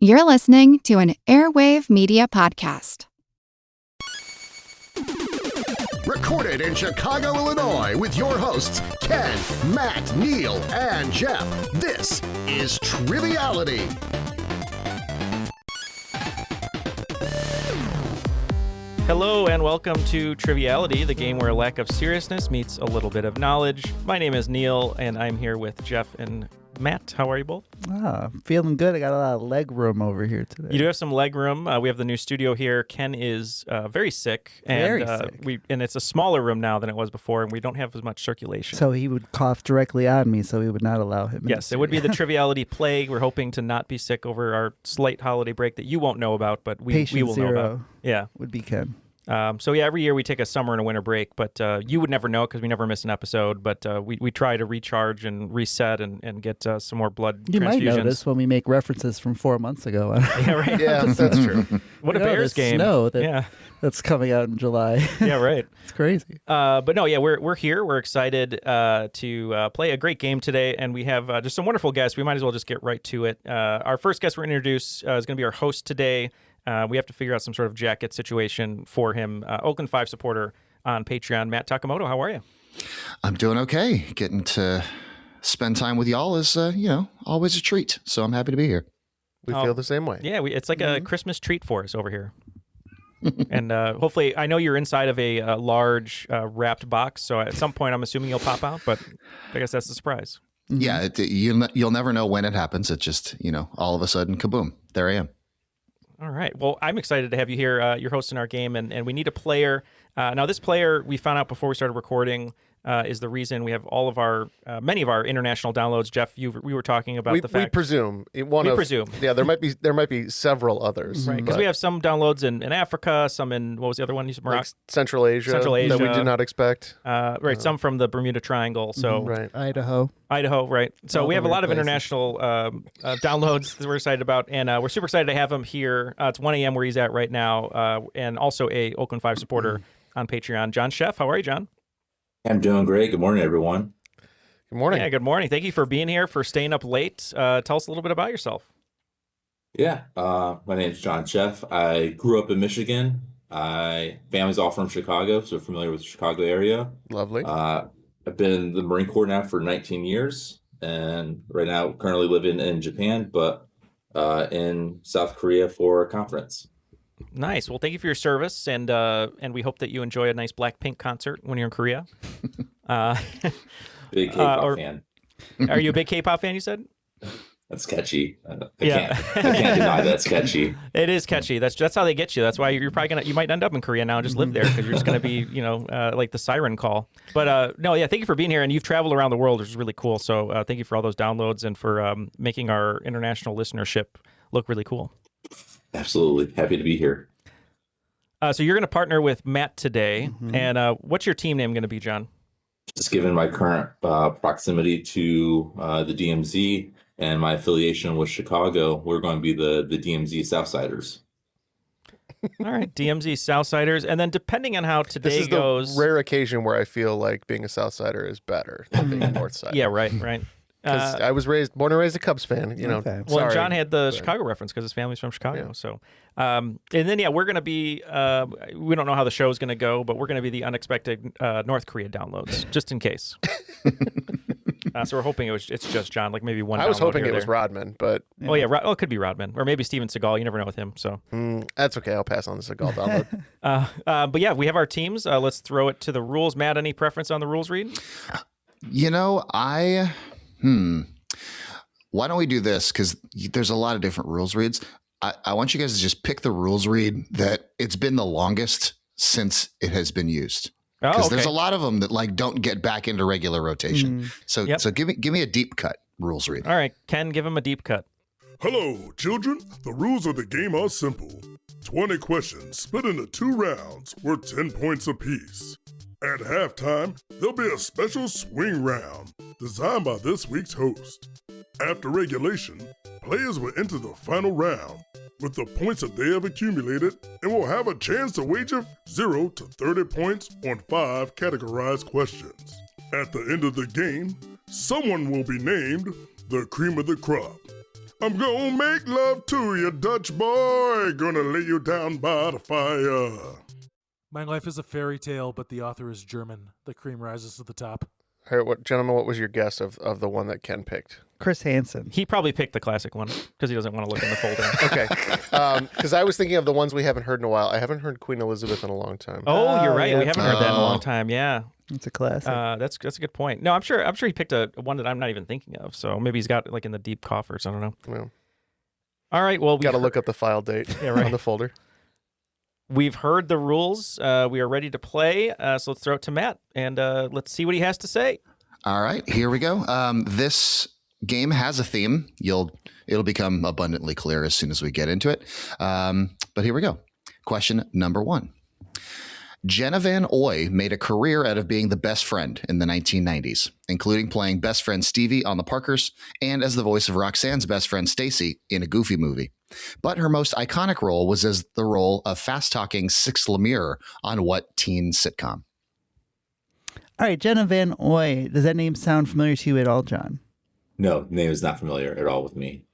You're listening to an Airwave Media podcast. Recorded in Chicago, Illinois, with your hosts, Ken, Matt, Neal, and Jeff. This is Triviality. Hello and welcome to Triviality, the game where a lack of seriousness meets a little bit of knowledge. My name is Neal, and I'm here with Jeff and Matt. How are you both? Feeling good. I got a lot of leg room over here today. You do have some leg room. We have the new studio here. Ken is very sick, and and it's a smaller room now than it was before, and we don't have as much circulation. So he would cough directly on me, so we would not allow him. Yes, it would be the Triviality plague. We're hoping to not be sick over our slight holiday break that you won't know about, but we will know about. Yeah, would be Ken. So yeah, every year we take a summer and a winter break, but you would never know because we never miss an episode. But we try to recharge and reset and get some more blood transfusions. You might notice when we make references from 4 months ago. Yeah, right. Yeah, that's true. What a Bears game! Snow that's coming out in July. Yeah, right. It's crazy. But no, yeah, we're here. We're excited to play a great game today, and we have just some wonderful guests. We might as well just get right to it. Our first guest we're going to introduce is going to be our host today. We have to figure out some sort of jacket situation for him. Oakland 5 supporter on Patreon, Matt Takimoto. How are you? I'm doing okay. Getting to spend time with y'all is, always a treat. So I'm happy to be here. We feel the same way. Yeah, it's like a Christmas treat for us over here. And hopefully, I know you're inside of a large wrapped box, so at some point I'm assuming you'll pop out, but I guess that's the surprise. Yeah, you'll never know when it happens. It just, all of a sudden, kaboom, there I am. All right. Well, I'm excited to have you here. You're hosting our game, and we need a player. Now, this player we found out before we started recording is the reason we have all of our many of our international downloads. Jeff, we were talking about the fact we presume presume. Yeah, there might be several others, right? Because we have some downloads in Africa, some in what was the other one? You said like Central Asia that we did not expect. Right, some from the Bermuda Triangle. So right, Idaho, right. So we have a lot of international downloads that we're excited about, and we're super excited to have him here. It's 1 a.m. where he's at right now, and also a Oakland 5 supporter on Patreon. Jon Schoepf, how are you, John? I'm doing great. Good morning, everyone. Good morning. Yeah, good morning. Thank you for being here, for staying up late. Tell us a little bit about yourself. Yeah, my name's Jon Schoepf. I grew up in Michigan. Family's all from Chicago, so familiar with the Chicago area. Lovely. I've been in the Marine Corps now for 19 years, and right now currently living in Japan, but in South Korea for a conference. Nice. Well, thank you for your service, and we hope that you enjoy a nice Blackpink concert when you're in Korea. Big K-pop fan. Are you a big K-pop fan, you said? That's catchy. I can't deny that's catchy. It is catchy. That's how they get you. That's why you're probably you might end up in Korea now and just live there because you're just gonna be like the siren call. But no, yeah, thank you for being here, and you've traveled around the world, which is really cool. So thank you for all those downloads and for making our international listenership look really cool. Absolutely. Happy to be here. So you're going to partner with Matt today. And what's your team name going to be, John? Just given my current proximity to the DMZ and my affiliation with Chicago, we're going to be the DMZ Southsiders. All right, DMZ Southsiders. And then depending on how today goes... This is the rare occasion where I feel like being a Southsider is better than being a Northsider. Yeah, right. Because I was born and raised a Cubs fan, Okay. Well, and John had the Chicago reference because his family's from Chicago. Yeah. So, and then we're going to be. We don't know how the show is going to go, but we're going to be the unexpected North Korea downloads, just in case. So we're hoping it's just John, like maybe one. I was hoping it was Rodman, but oh yeah, it could be Rodman or maybe Steven Seagal. You never know with him. So that's okay. I'll pass on the Seagal download. But yeah, we have our teams. Let's throw it to the rules. Matt, any preference on the rules read? Why don't we do this? Because there's a lot of different rules reads. I want you guys to just pick the rules read that it's been the longest since it has been used. Because there's a lot of them that don't get back into regular rotation. So give me a deep cut rules read. All right, Ken, give him a deep cut. Hello, children. The rules of the game are simple. 20 questions split into 2 rounds worth 10 points apiece. At halftime, there'll be a special swing round designed by this week's host. After regulation, players will enter the final round with the points that they have accumulated and will have a chance to wager 0 to 30 points on 5 categorized questions. At the end of the game, someone will be named the cream of the crop. I'm gonna make love to you, Dutch boy. Gonna lay you down by the fire. My life is a fairy tale, but the author is German. The cream rises to the top. All right, gentlemen, what was your guess of the one that Ken picked? Chris Hansen. He probably picked the classic one because he doesn't want to look in the folder. Okay. Because I was thinking of the ones we haven't heard in a while. I haven't heard Queen Elizabeth in a long time. Oh, you're right. yeah, We haven't heard that in a long time. Yeah. It's a classic. That's a good point. No, I'm sure he picked a one that I'm not even thinking of. So maybe he's got it like in the deep coffers. I don't know. Well, All right. Well, we got to look up the file date on the folder. We've heard the rules. We are ready to play. So let's throw it to Matt and let's see what he has to say. All right, here we go. This game has a theme. It'll become abundantly clear as soon as we get into it. But here we go. Question number 1. Jenna Van Oy made a career out of being the best friend in the 1990s, including playing best friend Stevie on The Parkers and as the voice of Roxanne's best friend Stacy in a Goofy movie. But her most iconic role was as the role of fast-talking Six Lemire on what teen sitcom? All right, Jenna Van Oy. Does that name sound familiar to you at all, John? No, name is not familiar at all with me.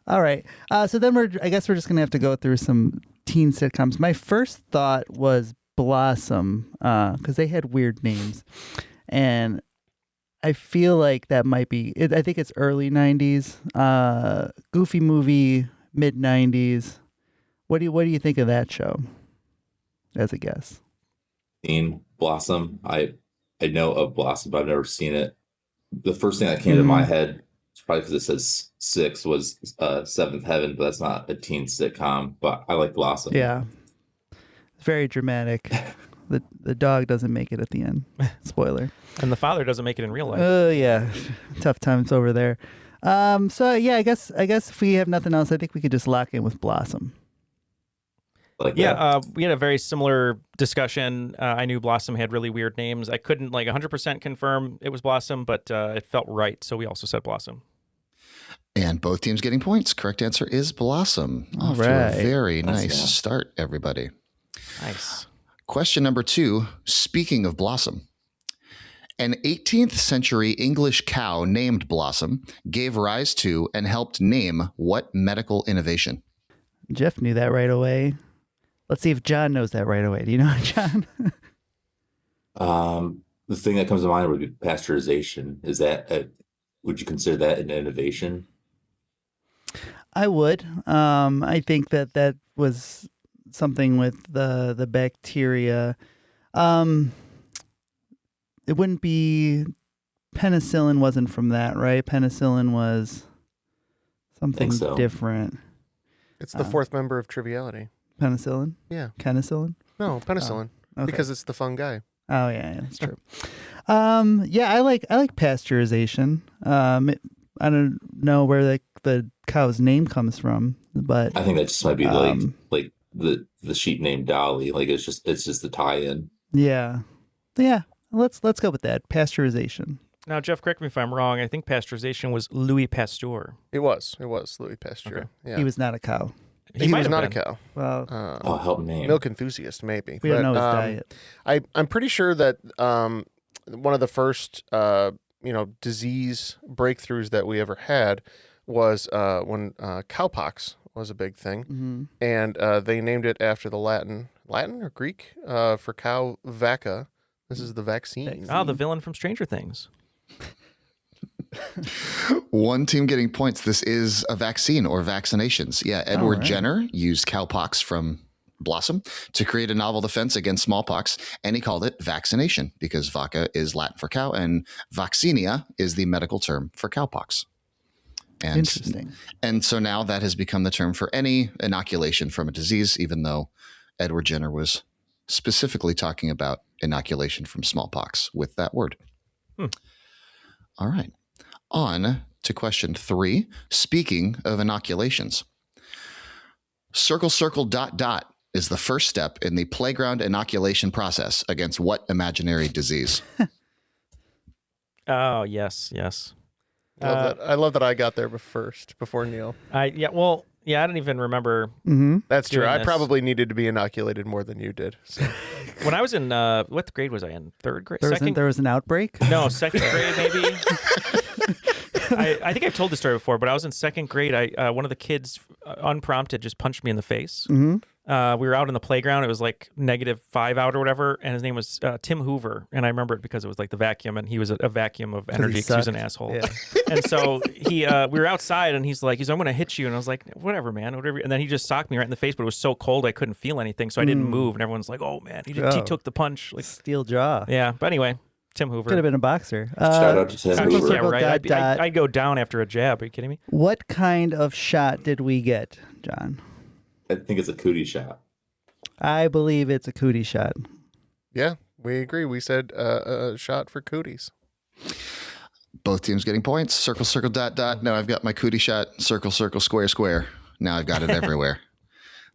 All right. So then I guess we're just going to have to go through some teen sitcoms. My first thought was Blossom because they had weird names. And I feel like that might be, I think it's early 90s. Goofy movie, mid 90s. What do you think of that show as a guess? Seen Blossom. I know of Blossom, but I've never seen it. The first thing that came to my head, probably because it says 6, was Seventh Heaven, but that's not a teen sitcom. But I like Blossom. Yeah, it's very dramatic. The dog doesn't make it at the end. Spoiler. And the father doesn't make it in real life. Oh yeah, tough times over there. So yeah, I guess if we have nothing else, I think we could just lock in with Blossom. Like we had a very similar discussion. I knew Blossom had really weird names. I couldn't 100% confirm it was Blossom, but it felt right. So we also said Blossom. And both teams getting points. Correct answer is Blossom. All Off right. to a very nice start, everybody. Nice. Question number 2. Speaking of Blossom, an 18th century English cow named Blossom gave rise to and helped name what medical innovation? Jeff knew that right away. Let's see if John knows that right away. Do you know, John? The thing that comes to mind would be pasteurization. Is that would you consider that an innovation? I would. I think that was something with the bacteria. It wouldn't be penicillin. Wasn't from that, right? Penicillin was something different. It's the fourth member of Triviality. Penicillin? Yeah. Penicillin? No, penicillin. Okay. Because it's the fun guy. Oh yeah, that's true. Yeah, I like pasteurization. I don't know where the cow's name comes from, but I think that just might be like the sheep named Dolly. Like it's just the tie-in. Yeah. Let's go with that. Pasteurization. Now, Jeff, correct me if I'm wrong. I think pasteurization was Louis Pasteur. It was Louis Pasteur. Okay. Yeah. He was not a cow. He was not a cow. Well, help name. Milk enthusiast, maybe. We don't know his diet. I'm pretty sure that one of the first disease breakthroughs that we ever had was when cowpox was a big thing, and they named it after the Latin or Greek for cow vacca. This is the vaccine. Oh, the villain from Stranger Things. One team getting points. This is a vaccine or vaccinations. Yeah, Edward Jenner used cowpox from Blossom to create a novel defense against smallpox, and he called it vaccination because vacca is Latin for cow and vaccinia is the medical term for cowpox. And, interesting. And so now that has become the term for any inoculation from a disease, even though Edward Jenner was specifically talking about inoculation from smallpox with that word. All right. On to question 3. Speaking of inoculations, circle, circle, dot, dot is the first step in the playground inoculation process against what imaginary disease? Oh, yes. I love that I got there first before Neal. I don't even remember. That's true. I this. probably needed to be inoculated more than you did. So. When I was in, what grade was I in? 3rd grade? There was an outbreak? No, 2nd grade maybe. I think I've told this story before, but I was in second grade. One of the kids, unprompted, just punched me in the face. Mm-hmm. We were out in the playground. It was like -5 out or whatever, and his name was Tim Hoover, and I remember it because it was like the vacuum, and he was a vacuum of energy because he was an asshole. Yeah. And so we were outside, and he's like, I'm going to hit you, and I was like, whatever, man, whatever. And then he just socked me right in the face, but it was so cold I couldn't feel anything, so I didn't move, and everyone's like, oh man, he took the punch, like steel jaw. Yeah, but anyway, Tim Hoover Could have been a boxer. Shout out to Tim Hoover. Yeah, right. I'd go down after a jab. Are you kidding me? What kind of shot did we get, John? I think it's a cootie shot. I believe it's a cootie shot. Yeah, we agree. We said a shot for cooties. Both teams getting points. Circle, circle, dot, dot. Now I've got my cootie shot. Circle, circle, square, square. Now I've got it everywhere.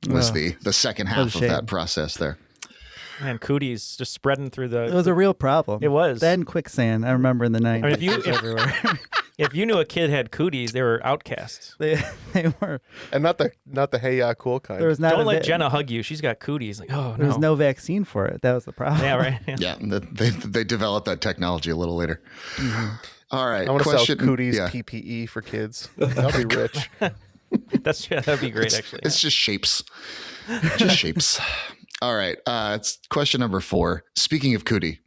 Was the second half of that process there. Man, cooties just spreading through the... It was a real problem. It was. Then quicksand, I remember in the 90s. I mean, everywhere. if you knew a kid had cooties, they were outcasts. They were. And not the hey ya cool kind. There was not Don't let Jenna hug you. She's got cooties. Like, oh, no. There was no vaccine for it. That was the problem. Yeah, right. Yeah, they developed that technology a little later. Mm-hmm. All right. I want to sell cooties yeah. PPE for kids. That'll be rich. That'd be great, actually. It's just shapes. Just shapes. All right. It's question number 4. Speaking of cootie,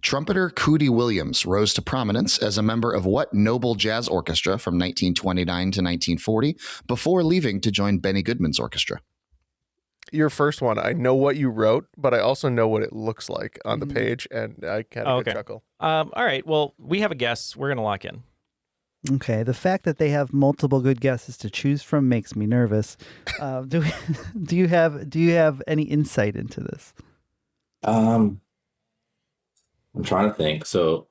trumpeter Cootie Williams rose to prominence as a member of what noble jazz orchestra from 1929 to 1940 before leaving to join Benny Goodman's orchestra? Your first one, I know what you wrote, but I also know what it looks like on the page, and I had a good chuckle. All right. Well, we have a guess. We're going to lock in. Okay. The fact that they have multiple good guesses to choose from makes me nervous. Do you have any insight into this? I'm trying to think. So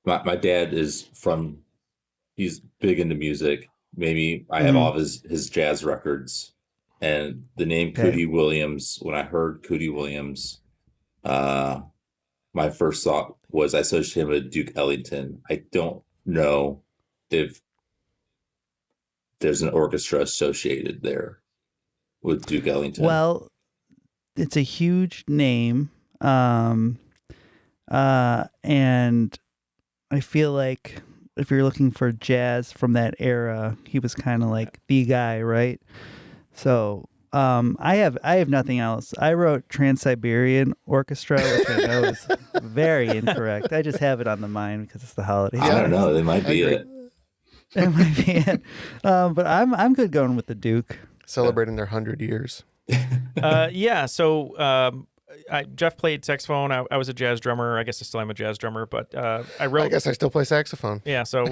my dad he's big into music. Maybe I have all of his jazz records, and the name Cootie Williams, when I heard Cootie Williams, my first thought was I associated him with Duke Ellington. I don't know if there's an orchestra associated there with Duke Ellington. Well, it's a huge name. And I feel like if you're looking for jazz from that era, he was kind of like the guy, right? So I have nothing else. I wrote Trans-Siberian Orchestra, which I know is very incorrect. I just have it on the mind because it's the holidays. I don't know. They might be it. That might be it. But I'm good going with the Duke. Celebrating their 100 years. Yeah. So Jeff played saxophone. I was a jazz drummer. I guess I still am a jazz drummer, but I guess I still play saxophone. Yeah. So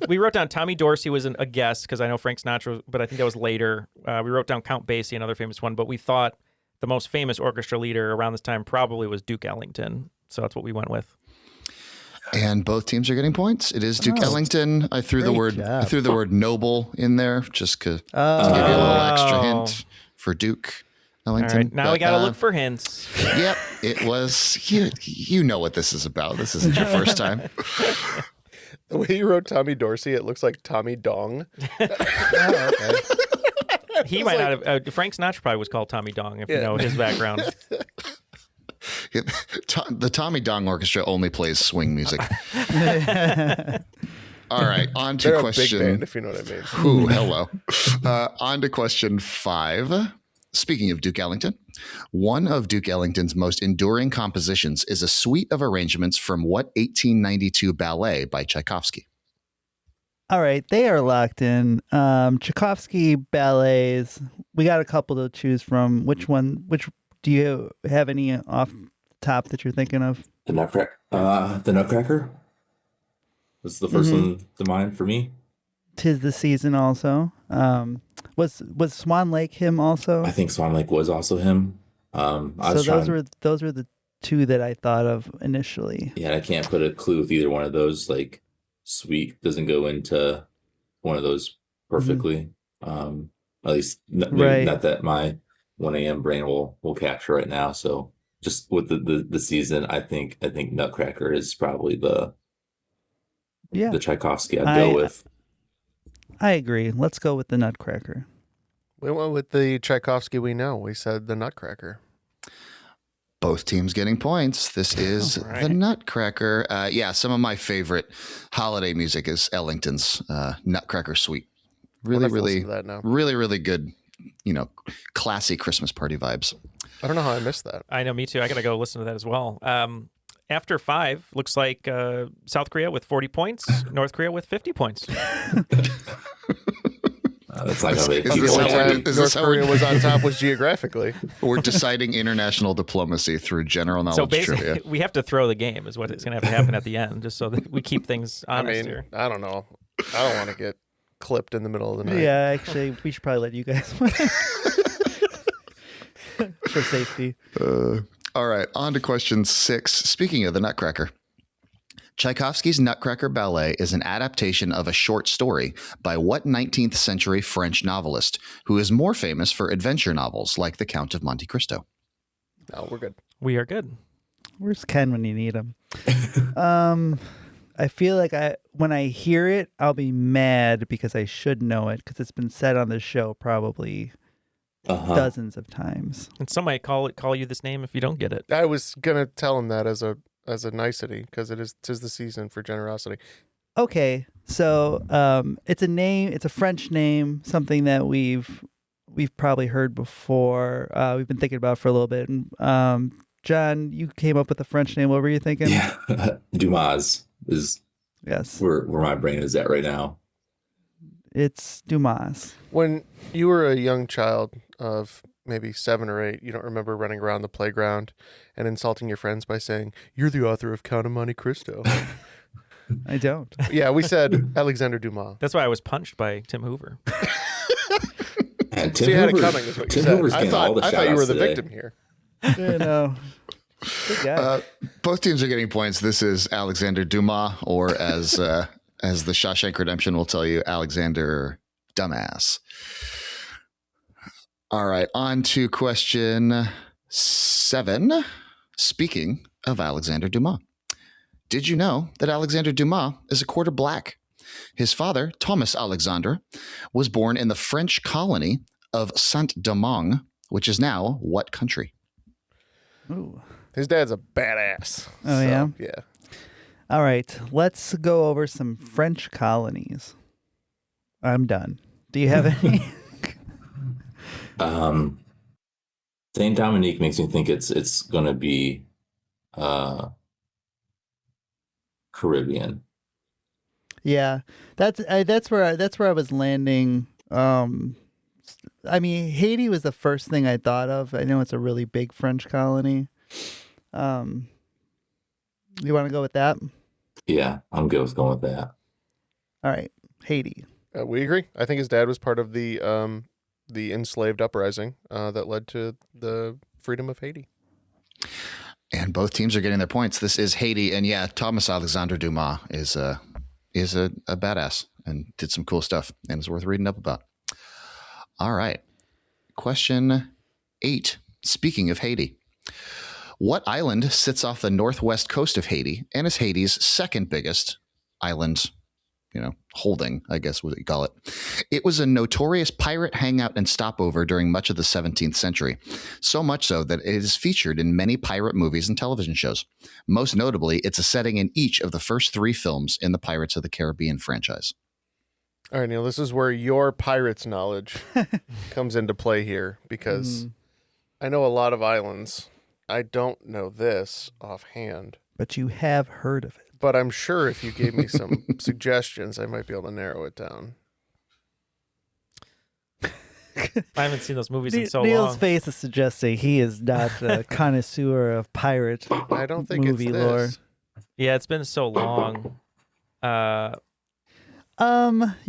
we wrote down Tommy Dorsey was a guess because I know Frank Sinatra, but I think that was later. We wrote down Count Basie, another famous one, but we thought the most famous orchestra leader around this time probably was Duke Ellington. So that's what we went with. And both teams are getting points. It is Duke Ellington. I threw the word noble in there just to give you a little extra hint for Duke Ellington. All right, now we got to look for hints. Yep, it was. You know what this is about. This isn't your first time. The way you wrote Tommy Dorsey, it looks like Tommy Dong. He might not have. Frank Sinatra probably was called Tommy Dong if you know his background. The Tommy Dong Orchestra only plays swing music. All right, on to question. They're a big band, if you know what I mean. Ooh, hello. On to question 5. Speaking of Duke Ellington, one of Duke Ellington's most enduring compositions is a suite of arrangements from what 1892 ballet by Tchaikovsky? All right, they are locked in. Tchaikovsky ballets. We got a couple to choose from. Which do you have any off the top that you're thinking of? The Nutcracker was the first one to mind for me. 'Tis the Season also. Was Swan Lake him also? I think Swan Lake was also him. Those were the two that I thought of initially. Yeah, I can't put a clue with either one of those. Like Sweet doesn't go into one of those perfectly. At least not that my 1 a.m. brain will capture right now. So just with the season, I think Nutcracker is probably the Tchaikovsky I'd go with. I agree. Let's go with the Nutcracker. We went with the Tchaikovsky we know. We said the Nutcracker. Both teams getting points. This is the Nutcracker. Some of my favorite holiday music is Ellington's Nutcracker Suite. Really good, classy Christmas party vibes. I don't know how I missed that. I know, me too. I got to go listen to that as well. After 5, looks like South Korea with 40 points, North Korea with 50 points. That's not going to be North Korea was on top was geographically. We're deciding international diplomacy through general knowledge so basically, trivia. We have to throw the game is what is going to have to happen at the end, just so that we keep things honest here. I don't know. I don't want to get clipped in the middle of the night. Yeah, actually, we should probably let you guys win. For safety. All right, on to question 6. Speaking of the Nutcracker, Tchaikovsky's Nutcracker Ballet is an adaptation of a short story by what 19th century French novelist who is more famous for adventure novels like The Count of Monte Cristo? No, we're good. We are good. Where's Ken when you need him? I feel like when I hear it, I'll be mad because I should know it because it's been said on the show probably dozens of times. And some might call you this name if you don't get it. I was gonna tell him that as a nicety because tis the season for generosity. Okay, so it's a name. It's a French name, something that we've probably heard before. We've been thinking about for a little bit. And John, you came up with a French name. What were you thinking? Yeah, Dumas is where my brain is at right now. It's Dumas. When you were a young child of maybe 7 or 8, you don't remember running around the playground and insulting your friends by saying, "You're the author of Count of Monte Cristo." I don't. Yeah, we said Alexander Dumas. That's why I was punched by Tim Hoover. So you had it coming, is what you said. I thought you were the victim here. You know. Good guy. Both teams are getting points. This is Alexander Dumas, or as the Shawshank Redemption will tell you, Alexander Dumbass. All right, on to question 7. Speaking of Alexander Dumas, did you know that Alexander Dumas is a quarter black? His father, Thomas Alexandre, was born in the French colony of Saint-Domingue, which is now what country? Ooh. His dad's a badass. Oh, yeah? Yeah. All right, let's go over some French colonies. I'm done. Do you have any? Saint Dominique makes me think it's going to be Caribbean. Yeah, that's where I was landing. I mean, Haiti was the first thing I thought of. I know it's a really big French colony. You want to go with that? Yeah, I'm good with going with that. All right, Haiti. We agree. I think his dad was part of the enslaved uprising that led to the freedom of Haiti. And both teams are getting their points. This is Haiti, and yeah, Thomas Alexandre Dumas is a badass and did some cool stuff and is worth reading up about. All right, question 8. Speaking of Haiti, what island sits off the northwest coast of Haiti and is Haiti's second biggest island? Holding, I guess what you call it. It was a notorious pirate hangout and stopover during much of the 17th century, so much so that it is featured in many pirate movies and television shows. Most notably, it's a setting in each of the first 3 films in the Pirates of the Caribbean franchise. All right, Neil, this is where your pirates knowledge comes into play here, because I know a lot of islands. I don't know this offhand. But you have heard of it. But I'm sure if you gave me some suggestions, I might be able to narrow it down. I haven't seen those movies in so Neil's long. face is suggesting he is not a connoisseur of pirate I don't think movie it's lore. this. Yeah, it's been so long. You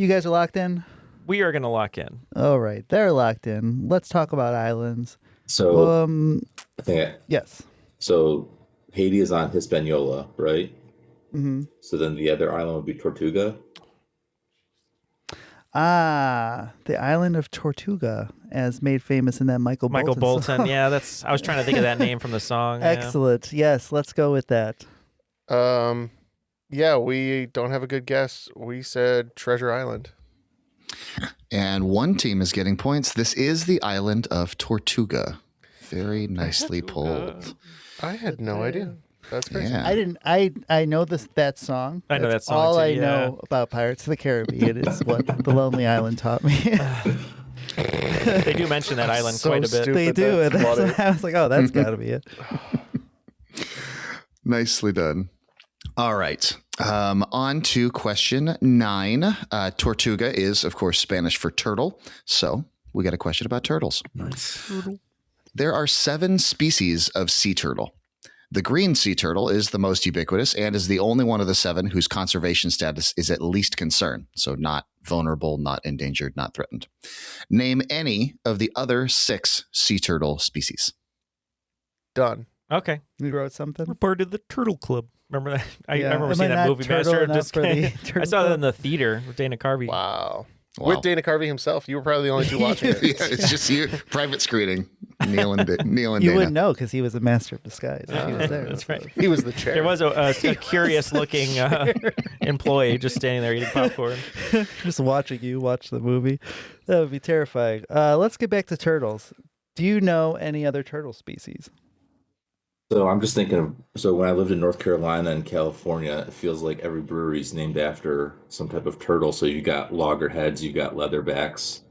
guys are locked in? We are going to lock in. All right, they're locked in. Let's talk about islands. So, I think yes. So Haiti is on Hispaniola, right? Mm-hmm. So then the other island would be Tortuga. Ah, the island of Tortuga, as made famous in that Michael Bolton song. Yeah, I was trying to think of that name from the song. Excellent. Yeah. Yes, let's go with that. Yeah, we don't have a good guess. We said Treasure Island. And one team is getting points. This is the island of Tortuga. Very nicely pulled. I had no idea. That's crazy. Yeah. I know that song. I know That's that song all too, I yeah. know about Pirates of the Caribbean is what The Lonely Island taught me. They do mention that island So quite a bit. stupid. They do. That's And that's funny. why I was like, oh, that's got to be it. Nicely done. All right. On to question 9. Tortuga is, of course, Spanish for turtle. So we got a question about turtles. Nice. There are 7 species of sea turtle. The green sea turtle is the most ubiquitous and is the only one of the 7 whose conservation status is at least concern. So not vulnerable, not endangered, not threatened. Name any of the other 6 sea turtle species. Done. Okay. You wrote something? We're part of the Turtle Club. Remember that? I Yeah. remember Am seeing I that not movie, turtle Master. enough for the I Turtle saw that Club? in the theater with Dana Carvey. Wow. Wow. With Dana Carvey himself. You were probably the only two watching it. Yeah, it's just you. Private screening. Neal and You Dana. wouldn't know because he was a master of disguise. He was there. That's right. He was the chair. There was a curious-looking employee just standing there eating popcorn. Just watching you watch the movie. That would be terrifying. Let's get back to turtles. Do you know any other turtle species? So I'm just thinking of, so when I lived in North Carolina and California, it feels like every brewery is named after some type of turtle. So you got loggerheads, you got leatherbacks,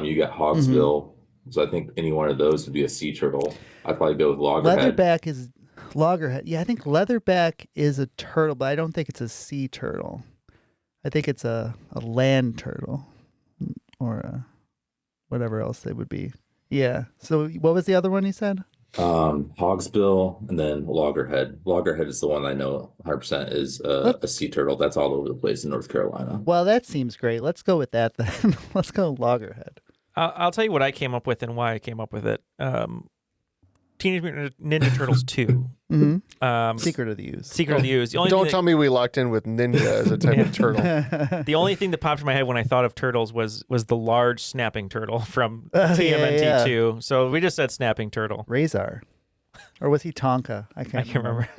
you got hogsbill. So I think any one of those would be a sea turtle. I'd probably go with loggerhead. Leatherback is loggerhead. Yeah, I think leatherback is a turtle, but I don't think it's a sea turtle. I think it's a land turtle or whatever else they would be. Yeah. So what was the other one you said? Hogsbill and then loggerhead. Loggerhead is the one I know 100% is a sea turtle. That's all over the place in North Carolina. Well, that seems great. Let's go with that then. Let's go loggerhead. I'll tell you what I came up with and why I came up with it. Teenage Mutant Ninja Turtles 2. Secret of the Ooze. Secret of the Ooze. The only Don't thing tell me we locked in with ninja as a type of turtle. the only thing that popped in my head when I thought of turtles was the large snapping turtle from Oh, TMNT 2. So we just said snapping turtle. Razor. Or was he Tonka? I I can't can't remember.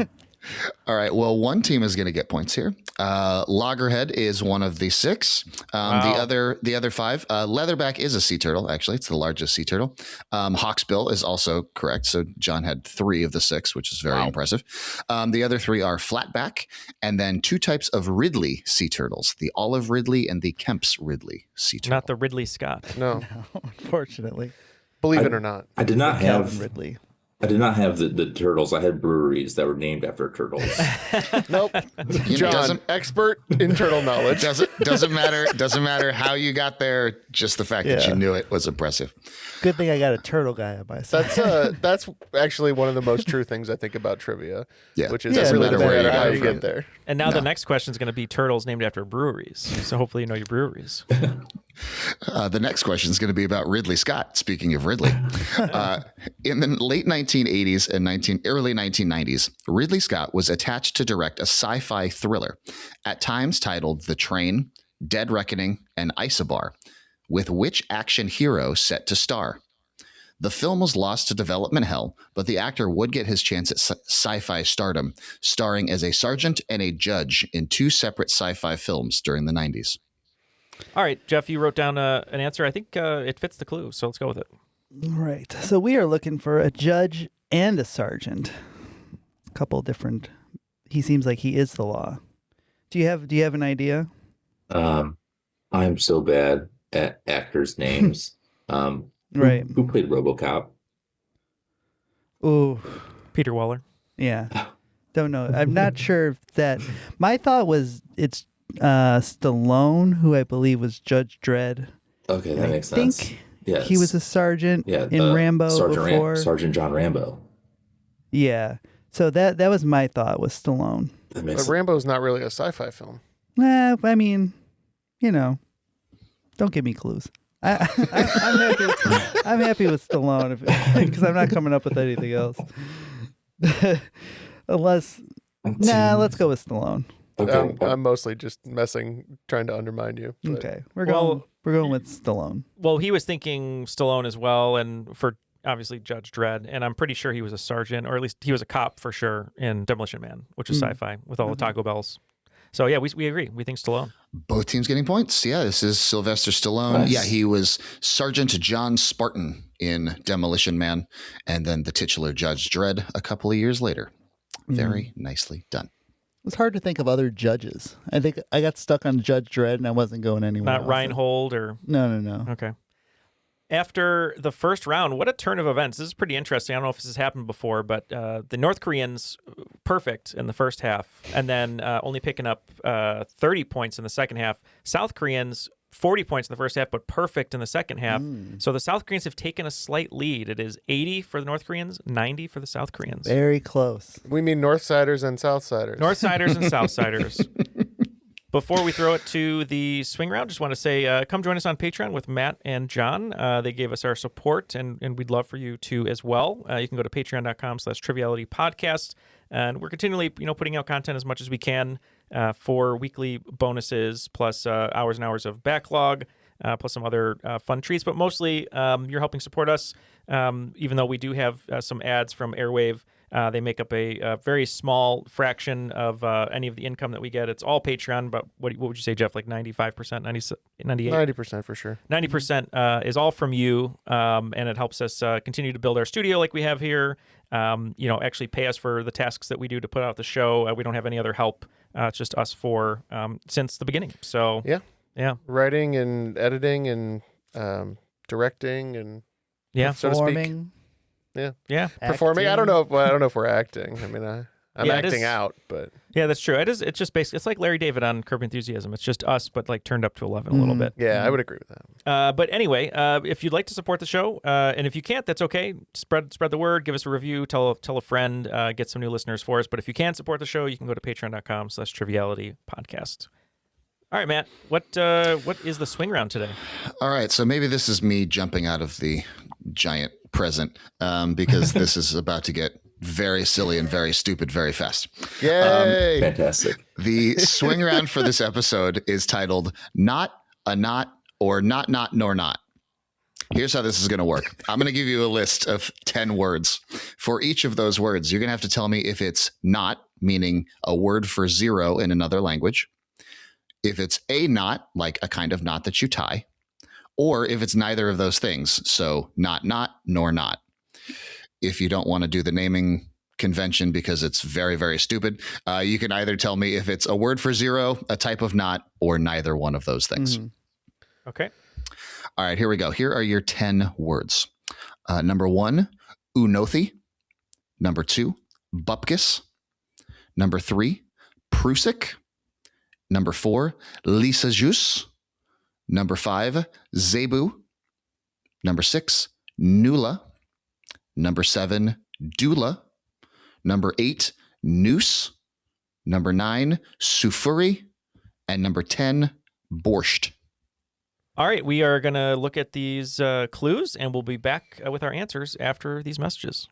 All right. Well, one team is going to get points here. Loggerhead is one of the 6. Wow. The other 5. Leatherback is a sea turtle. Actually, it's the largest sea turtle. Hawksbill is also correct. So John had 3 of the 6, which is very impressive. The other 3 are flatback, and then 2 types of Ridley sea turtles: the olive Ridley and the Kemp's Ridley sea turtle. Not the Ridley Scott. No. Unfortunately. Believe it or not. I did not Calvin have Ridley. I did not have the turtles. I had breweries that were named after turtles. Nope. You know, John, doesn't- expert in turtle knowledge. Doesn't matter how you got there. Just the fact that Yeah. you knew it was impressive. Good thing I got a turtle guy on my side. That's actually one of the most true things I think about trivia. Yeah. Which is Yeah, it really no doesn't matter matter how where you you get got there. And now the next question is going to be turtles named after breweries. So hopefully you know your breweries. The next question is going to be about Ridley Scott. Speaking of Ridley, in the late 1980s and early 1990s, Ridley Scott was attached to direct a sci-fi thriller, at times titled The Train, Dead Reckoning, and Isobar, with which action hero set to star? The film was lost to development hell, but the actor would get his chance at sci-fi stardom, starring as a sergeant and a judge in 2 separate sci-fi films during the 90s. All right, Jeff, you wrote down an answer. I think it fits the clue, so let's go with it. Right. So we are looking for a judge and a sergeant. A couple different. He seems like he is the law. Do you have an idea? I'm so bad at actors' names. Right. Who played RoboCop? Ooh. Peter Waller. Yeah. Don't know. I'm not sure if that. My thought was it's Stallone, who I believe was Judge Dredd. Okay, that makes I sense. think Yes. he was a sergeant in the Rambo before. Sergeant John Rambo. Yeah. So that was my thought was Stallone. That makes But Rambo's not really a sci-fi film. I mean, don't give me clues. I'm happy. I'm happy with Stallone because I'm not coming up with anything else. Unless, let's go with Stallone. Okay. I'm mostly just trying to undermine you. But Okay, we're going with Stallone. Well, he was thinking Stallone as well, and for obviously Judge Dredd, and I'm pretty sure he was a sergeant, or at least he was a cop for sure in Demolition Man, which is sci-fi with all the Taco Bells. So yeah, we agree. We think Stallone. Both teams getting points. Yeah, this is Sylvester Stallone. Nice. Yeah, he was Sergeant John Spartan in Demolition Man, and then the titular Judge Dredd a couple of years later. Very nicely done. It's hard to think of other judges. I think I got stuck on Judge Dredd and I wasn't going anywhere. Not Reinhold or... No. Okay. After the first round, what a turn of events. This is pretty interesting. I don't know if this has happened before, but the North Koreans, perfect in the first half, and then only picking up 30 points in the second half. South Koreans, 40 points in the first half, but perfect in the second half. So the South Koreans have taken a slight lead. It is 80 for the North Koreans, 90 for the South Koreans. Very close. We mean Northsiders and Southsiders. Northsiders and Southsiders. Before we throw it to the swing round, just want to say, come join us on Patreon with Matt and John. They gave us our support, and we'd love for you to as well. You can go to patreon.com/Triviality Podcast, and we're continually, putting out content as much as we can for weekly bonuses, plus hours and hours of backlog, plus some other fun treats. But mostly, you're helping support us, even though we do have some ads from Airwave. They make up a very small fraction of any of the income that we get. It's all Patreon, but what would you say, Jeff? Like 95%, 98? 90% for sure. 90% is all from you, and it helps us continue to build our studio like we have here. Actually pay us for the tasks that we do to put out the show. We don't have any other help. It's just us four since the beginning. So yeah, writing and editing and directing and so to speak. Yeah. Performing. I don't know if we're acting. I mean, I'm acting out, but yeah, that's true. It's just basically, it's like Larry David on Curb Enthusiasm. It's just us, but like turned up to 11 a little bit. Yeah, I would agree with that. But anyway, if you'd like to support the show, and if you can't, that's okay. Spread the word. Give us a review. Tell a friend. Get some new listeners for us. But if you can support the show, you can go to patreon.com/Triviality Podcast. All right, Matt. What is the swing round today? All right, so maybe this is me jumping out of the giant present because this is about to get very silly and very stupid very fast. Yay! Fantastic. The swing round for this episode is titled Not, a Not, or Not, Nor Not. Here's how this is going to work. I'm going to give you a list of 10 words. For each of those words, you're going to have to tell me if it's not, meaning a word for zero in another language, if it's a knot, like a kind of knot that you tie, or if it's neither of those things. So not, nor not. If you don't want to do the naming convention because it's very, very stupid, you can either tell me if it's a word for zero, a type of knot, or neither one of those things. Okay. All right, here we go. Here are your 10 words. Number 1, unothi. Number 2, bupkis. Number 3, prusik. Number 4, lisajus. Number 5, zebu. Number 6, nula. Number 7, dula. Number 8, noose. Number 9, sufuri. And number 10, borscht. All right, we are going to look at these clues, and we'll be back with our answers after these messages.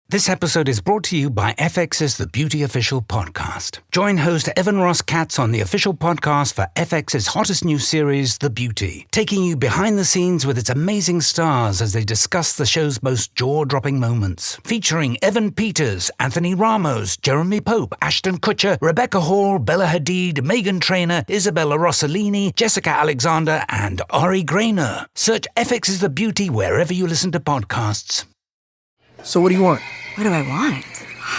This episode is brought to you by FX's The Beauty Official Podcast. Join host Evan Ross Katz on the official podcast for FX's hottest new series, The Beauty, taking you behind the scenes with its amazing stars as they discuss the show's most jaw-dropping moments. Featuring Evan Peters, Anthony Ramos, Jeremy Pope, Ashton Kutcher, Rebecca Hall, Bella Hadid, Megan Trainor, Isabella Rossellini, Jessica Alexander, and Ari Grainer. Search FX's The Beauty wherever you listen to podcasts. So what do you want? What do I want?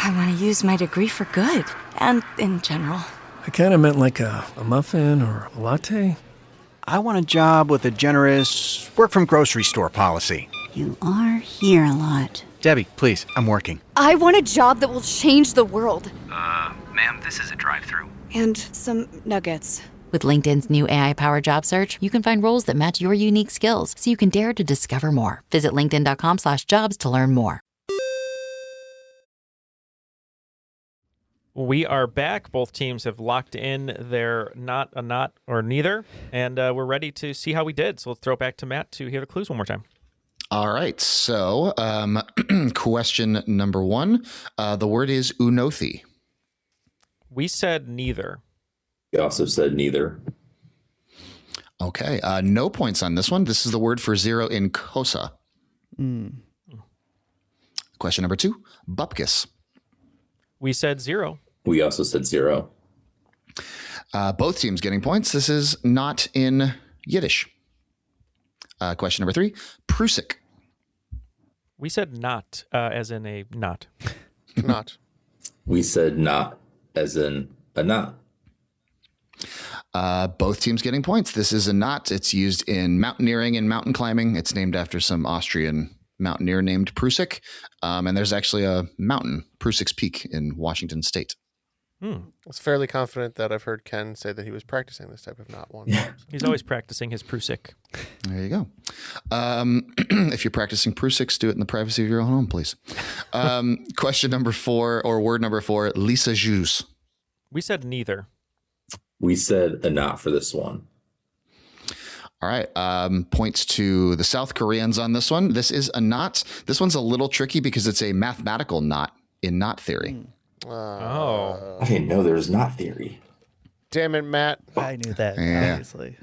I want to use my degree for good. And in general. I kind of meant like a muffin or a latte. I want a job with a generous work-from-grocery-store policy. You are here a lot. Debbie, please, I'm working. I want a job that will change the world. Ma'am, this is a drive-thru. And some nuggets. With LinkedIn's new AI-powered job search, you can find roles that match your unique skills so you can dare to discover more. Visit linkedin.com/jobs to learn more. We are back. Both teams have locked in their not, a not, or neither, and we're ready to see how we did. So let's throw it back to Matt to hear the clues one more time. All right. So question number 1, the word is unothi. We said neither. We also said neither. Okay. No points on this one. This is the word for zero in Kosa. Question number 2, bupkis. We said 0. We also said 0. Both teams getting points. This is not in Yiddish. Question number 3, prusik. We said not, as in a knot. Not. We said not, as in a knot. Both teams getting points. This is a knot. It's used in mountaineering and mountain climbing. It's named after some Austrian mountaineer named Prusik. And there's actually a mountain, Prusik's Peak, in Washington State. I was fairly confident that I've heard Ken say that he was practicing this type of knot once. He's always practicing his Prusik. There you go. If you're practicing Prusiks, do it in the privacy of your own home, please. Question number 4, or word number 4, Lisa Jus. We said neither. We said a knot for this one. All right. Points to the South Koreans on this one. This is a knot. This one's a little tricky because it's a mathematical knot in knot theory. Oh. I didn't know there was knot theory. Damn it, Matt. I knew that, Yeah. obviously.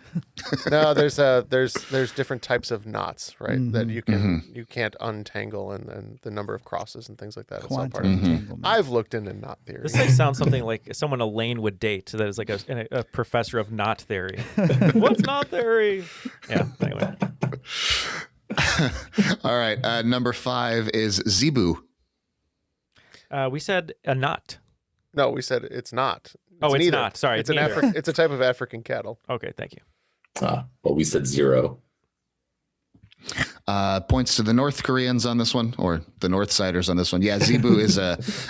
No, there's different types of knots, right? That you can't untangle, and the number of crosses and things like that. It's all part of entanglement. I've looked into knot theory. This like sounds something like someone Elaine would date that is like a professor of knot theory. What's knot theory? Yeah, anyway. All right. Number 5 is Zebu. We said a knot. No, we said it's not. It's neither. not. Sorry, it's neither. it's a type of African cattle. Okay, thank you. Well, we said 0. Points to the North Koreans on this one, or the Northsiders on this one. Yeah, Zebu is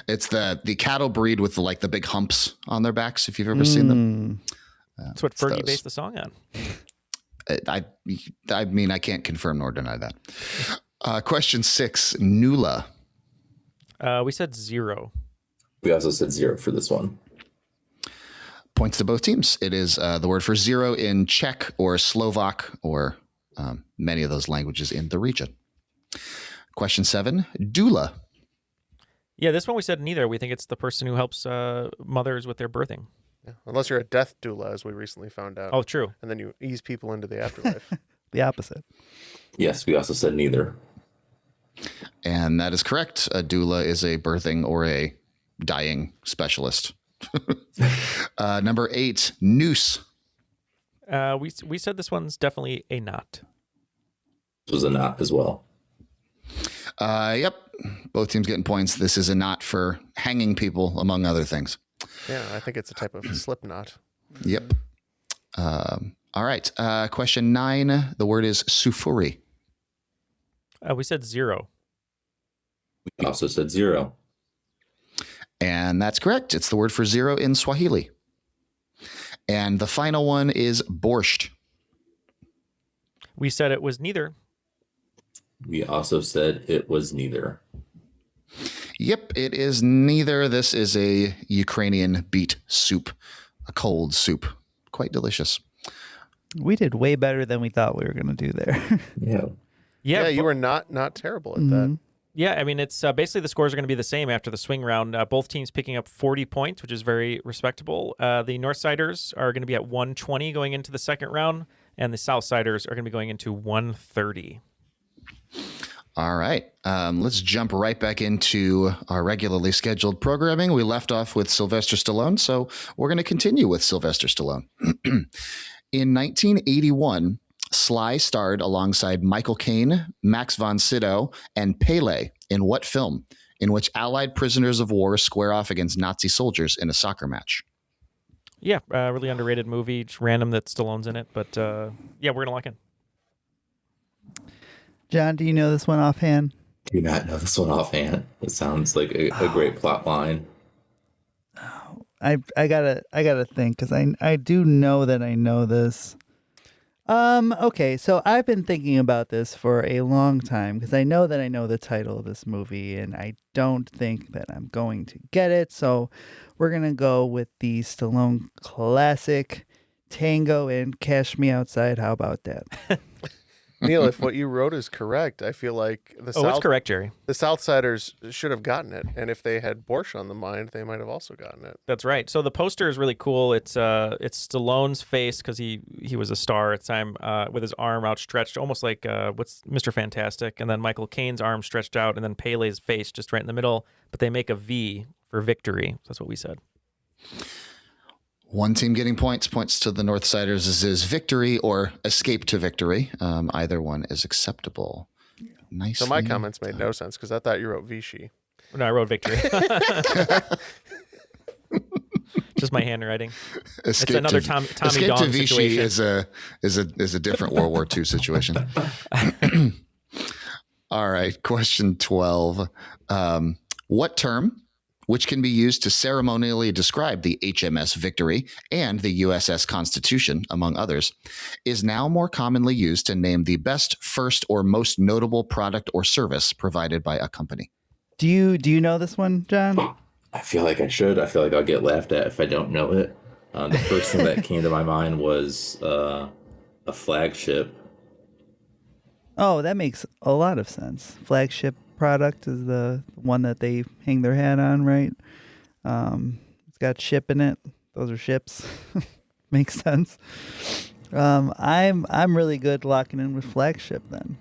it's the cattle breed with the big humps on their backs. If you've ever seen them, That's what Fergie based the song on. I mean, I can't confirm nor deny that. Question 6, Nula. We said 0. We also said 0 for this one. Points to both teams. It is the word for 0 in Czech or Slovak or many of those languages in the region. Question 7, doula. Yeah, this one we said neither. We think it's the person who helps mothers with their birthing. Yeah. Unless you're a death doula, as we recently found out. Oh, true. And then you ease people into the afterlife. The opposite. Yes, we also said neither. And that is correct. A doula is a birthing or a dying specialist. Number 8, noose. We said this one's definitely a knot. This was a knot as well. Yep. Both teams getting points. This is a knot for hanging people, among other things. Yeah, I think it's a type of slip knot. Yep. All right. Question 9. The word is sufuri. We said 0. We also said 0. And that's correct. It's the word for 0 in Swahili. And the final one is borscht. We said it was neither. We also said it was neither. Yep, it is neither. This is a Ukrainian beet soup, a cold soup. Quite delicious. We did way better than we thought we were going to do there. Yeah, you were not terrible at that. Yeah, I mean, it's basically the scores are going to be the same after the swing round. Both teams picking up 40 points, which is very respectable. The Northsiders are going to be at 120 going into the second round, and the Southsiders are going to be going into 130. All right. Let's jump right back into our regularly scheduled programming. We left off with Sylvester Stallone, so we're going to continue with Sylvester Stallone. In 1981, Sly starred alongside Michael Caine, Max von Sydow, and Pele in what film in which Allied prisoners of war square off against Nazi soldiers in a soccer match? Yeah, really underrated movie. Just random that Stallone's in it, but yeah, we're going to lock in. John, do you know this one offhand? Do not know this one offhand. It sounds like a great plot line. I gotta think because I do know that I know this. Okay, so I've been thinking about this for a long time because I know that I know the title of this movie and I don't think that I'm going to get it. So we're gonna go with the Stallone classic Tango and Cash Me Outside. How about that? Neal, if what you wrote is correct, I feel like it's correct, Jerry. The Southsiders should have gotten it, and if they had Borscht on the mind, they might have also gotten it. That's right. So the poster is really cool. It's Stallone's face because he was a star at the time with his arm outstretched, almost like what's Mr. Fantastic, and then Michael Caine's arm stretched out, and then Pele's face just right in the middle. But they make a V for victory. That's what we said. One team getting points to the Northsiders is victory or escape to victory. Either one is acceptable. nicely. So my comments made no sense because I thought you wrote Vichy. No, I wrote victory. Just my handwriting. It's another Tommy Escape Dong to Vichy situation. is a different World War II situation. All right, question 12. What term, which can be used to ceremonially describe the HMS Victory and the USS Constitution, among others, is now more commonly used to name the best, first, or most notable product or service provided by a company? Do you know this one, John? I feel like I should. I feel like I'll get laughed at if I don't know it. The first thing that came to my mind was a flagship. Oh, that makes a lot of sense. Flagship product is the one that they hang their hat on, right? It's got ship in it. Those are ships. Makes sense. I'm really good locking in with flagship then.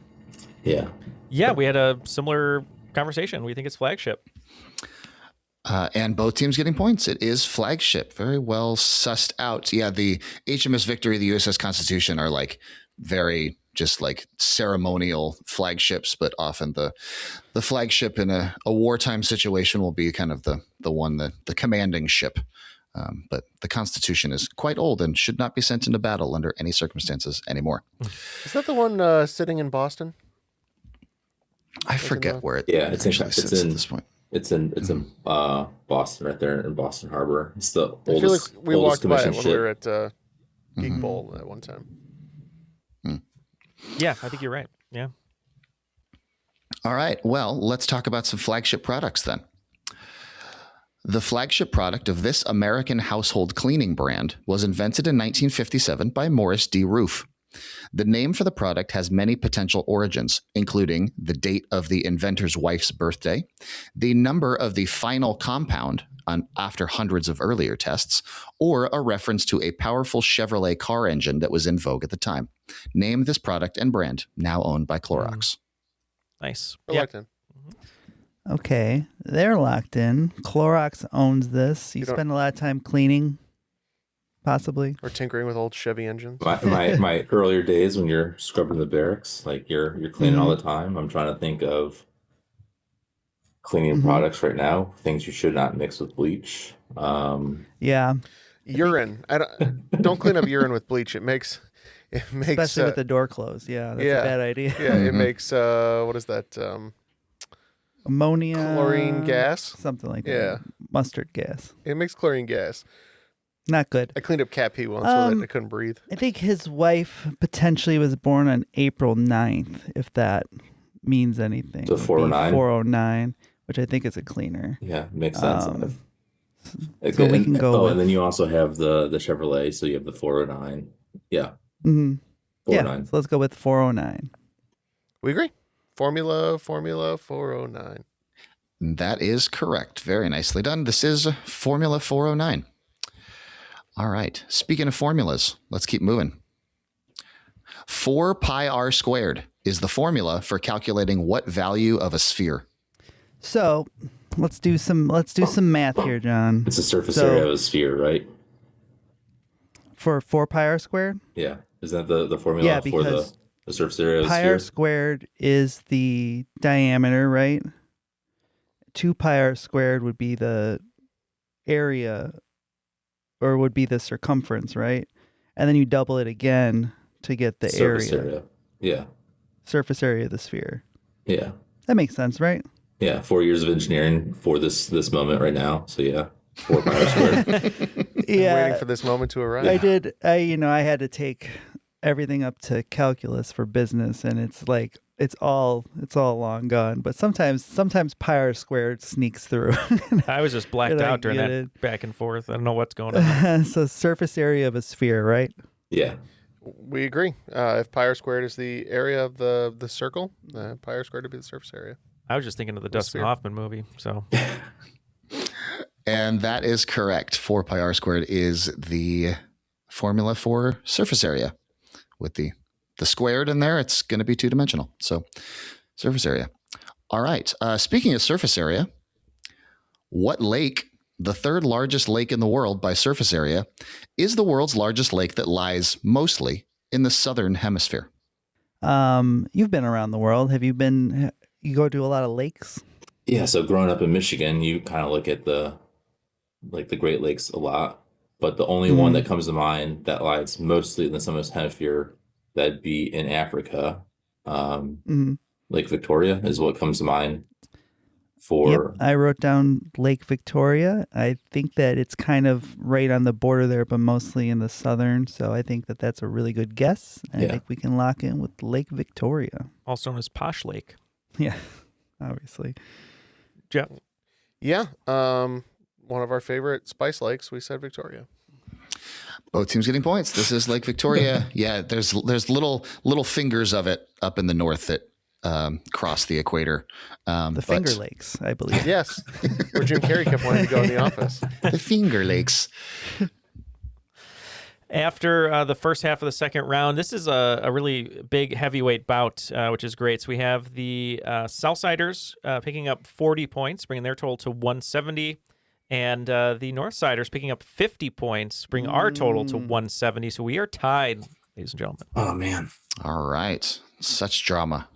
Yeah. Yeah, we had a similar conversation. We think it's flagship. And both teams getting points. It is flagship. Very well sussed out. Yeah, the HMS Victory, the USS Constitution are like very just like ceremonial flagships, but often the flagship in a wartime situation will be kind of the one, the commanding ship. But the Constitution is quite old and should not be sent into battle under any circumstances anymore. Is that the one sitting in Boston? I forget where it it's actually in, sits at this point. It's in Boston, right there in Boston Harbor. It's the oldest. I feel like we walked by it when ship. we were at Geek Bowl at one time. Yeah, I think you're right. Yeah. All right. Well, let's talk about some flagship products then. The flagship product of this American household cleaning brand was invented in 1957 by Morris D. Roof. The name for the product has many potential origins, including the date of the inventor's wife's birthday, the number of the final compound after hundreds of earlier tests, or a reference to a powerful Chevrolet car engine that was in vogue at the time. Name this product and brand, now owned by Clorox. Nice. Locked in. Okay, they're locked in. Clorox owns this. You spend a lot of time cleaning, possibly, or tinkering with old Chevy engines. My earlier days when you're scrubbing the barracks, like you're cleaning all the time. I'm trying to think of cleaning products right now. Things you should not mix with bleach. Yeah, urine. Don't clean up urine with bleach. It makes especially with the door closed. Yeah, that's a bad idea. Yeah, it makes what is that? Ammonia, chlorine gas, something like that. Yeah, mustard gas. It makes chlorine gas. Not good. I cleaned up Cat P once so that I couldn't breathe. I think his wife potentially was born on April 9th, if that means anything. The 409? 409, which I think is a cleaner. Yeah, makes sense. So we can go with... and then you also have the Chevrolet, so you have the 409. Yeah. Mm-hmm. 409. Yeah, so let's go with 409. We agree. Formula 409. That is correct. Very nicely done. This is Formula 409. All right. Speaking of formulas, let's keep moving. 4 pi r squared is the formula for calculating what value of a sphere. So let's do some math here, John. It's the surface area of a sphere, right? For 4 pi r squared? Yeah. Isn't that the formula for the surface area of a sphere? Pi r squared is the diameter, right? 2 pi r squared would be the area, or would be the circumference, right? And then you double it again to get the surface area. Yeah. Surface area of the sphere. Yeah. That makes sense, right? Yeah. 4 years of engineering for this moment right now. So yeah. 4 pi r squared. Yeah. Waiting for this moment to arrive. I had to take everything up to calculus for business, and it's like it's all long gone. But sometimes pi r squared sneaks through. I was just blacked out during that back and forth. I don't know what's going on. So surface area of a sphere, right? Yeah. We agree. If pi r squared is the area of the circle, pi r squared would be the surface area. I was just thinking of the Dustin Hoffman movie. So. And that is correct. 4 pi r squared is the formula for surface area. With the squared in there, it's going to be two-dimensional. So surface area. All right. Speaking of surface area, what lake, the third largest lake in the world by surface area, is the world's largest lake that lies mostly in the southern hemisphere? You've been around the world. You go to a lot of lakes? Yeah, so growing up in Michigan, you kind of look at the Great Lakes a lot, but the only one that comes to mind that lies mostly in the Southern Hemisphere, that'd be in Africa. Lake Victoria is what comes to mind for. Yep, I wrote down Lake Victoria. I think that it's kind of right on the border there, but mostly in the southern. So I think that that's a really good guess. I think we can lock in with Lake Victoria. Also known as Posh Lake. Yeah, obviously. Jeff? Yeah, one of our favorite spice lakes. We said Victoria. Both teams getting points. This is Lake Victoria. Yeah, there's little fingers of it up in the north that cross the equator. The Finger Lakes, I believe. Yes, where Jim Carrey kept wanting to go in the office. The Finger Lakes. After the first half of the second round, this is a really big heavyweight bout, which is great. So we have the Southsiders picking up 40 points, bringing their total to 170. And the Northsiders picking up 50 points, bringing our total to 170. So we are tied, ladies and gentlemen. Oh, man. All right. Such drama.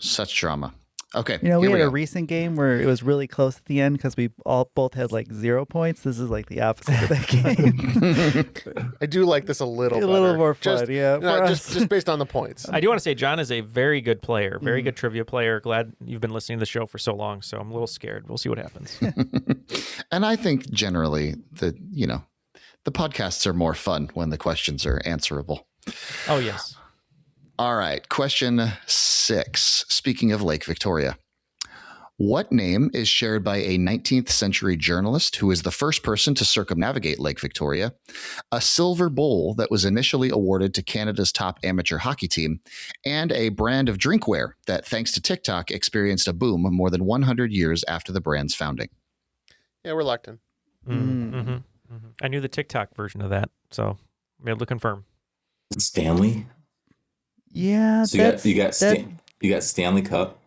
Okay. We had a recent game where it was really close at the end because we both had like 0 points. This is like the opposite of that game. I do like this a little better. A little more fun, just based on the points. I do want to say John is a very good player, very good trivia player. Glad you've been listening to the show for so long, so I'm a little scared. We'll see what happens. And I think generally the podcasts are more fun when the questions are answerable. Oh, yes. All right. Question 6. Speaking of Lake Victoria, what name is shared by a 19th century journalist who is the first person to circumnavigate Lake Victoria, a silver bowl that was initially awarded to Canada's top amateur hockey team, and a brand of drinkware that, thanks to TikTok, experienced a boom more than 100 years after the brand's founding? Yeah, we're locked in. I knew the TikTok version of that, so I'm able to confirm. Stanley? Yeah, so you got Stanley Cup.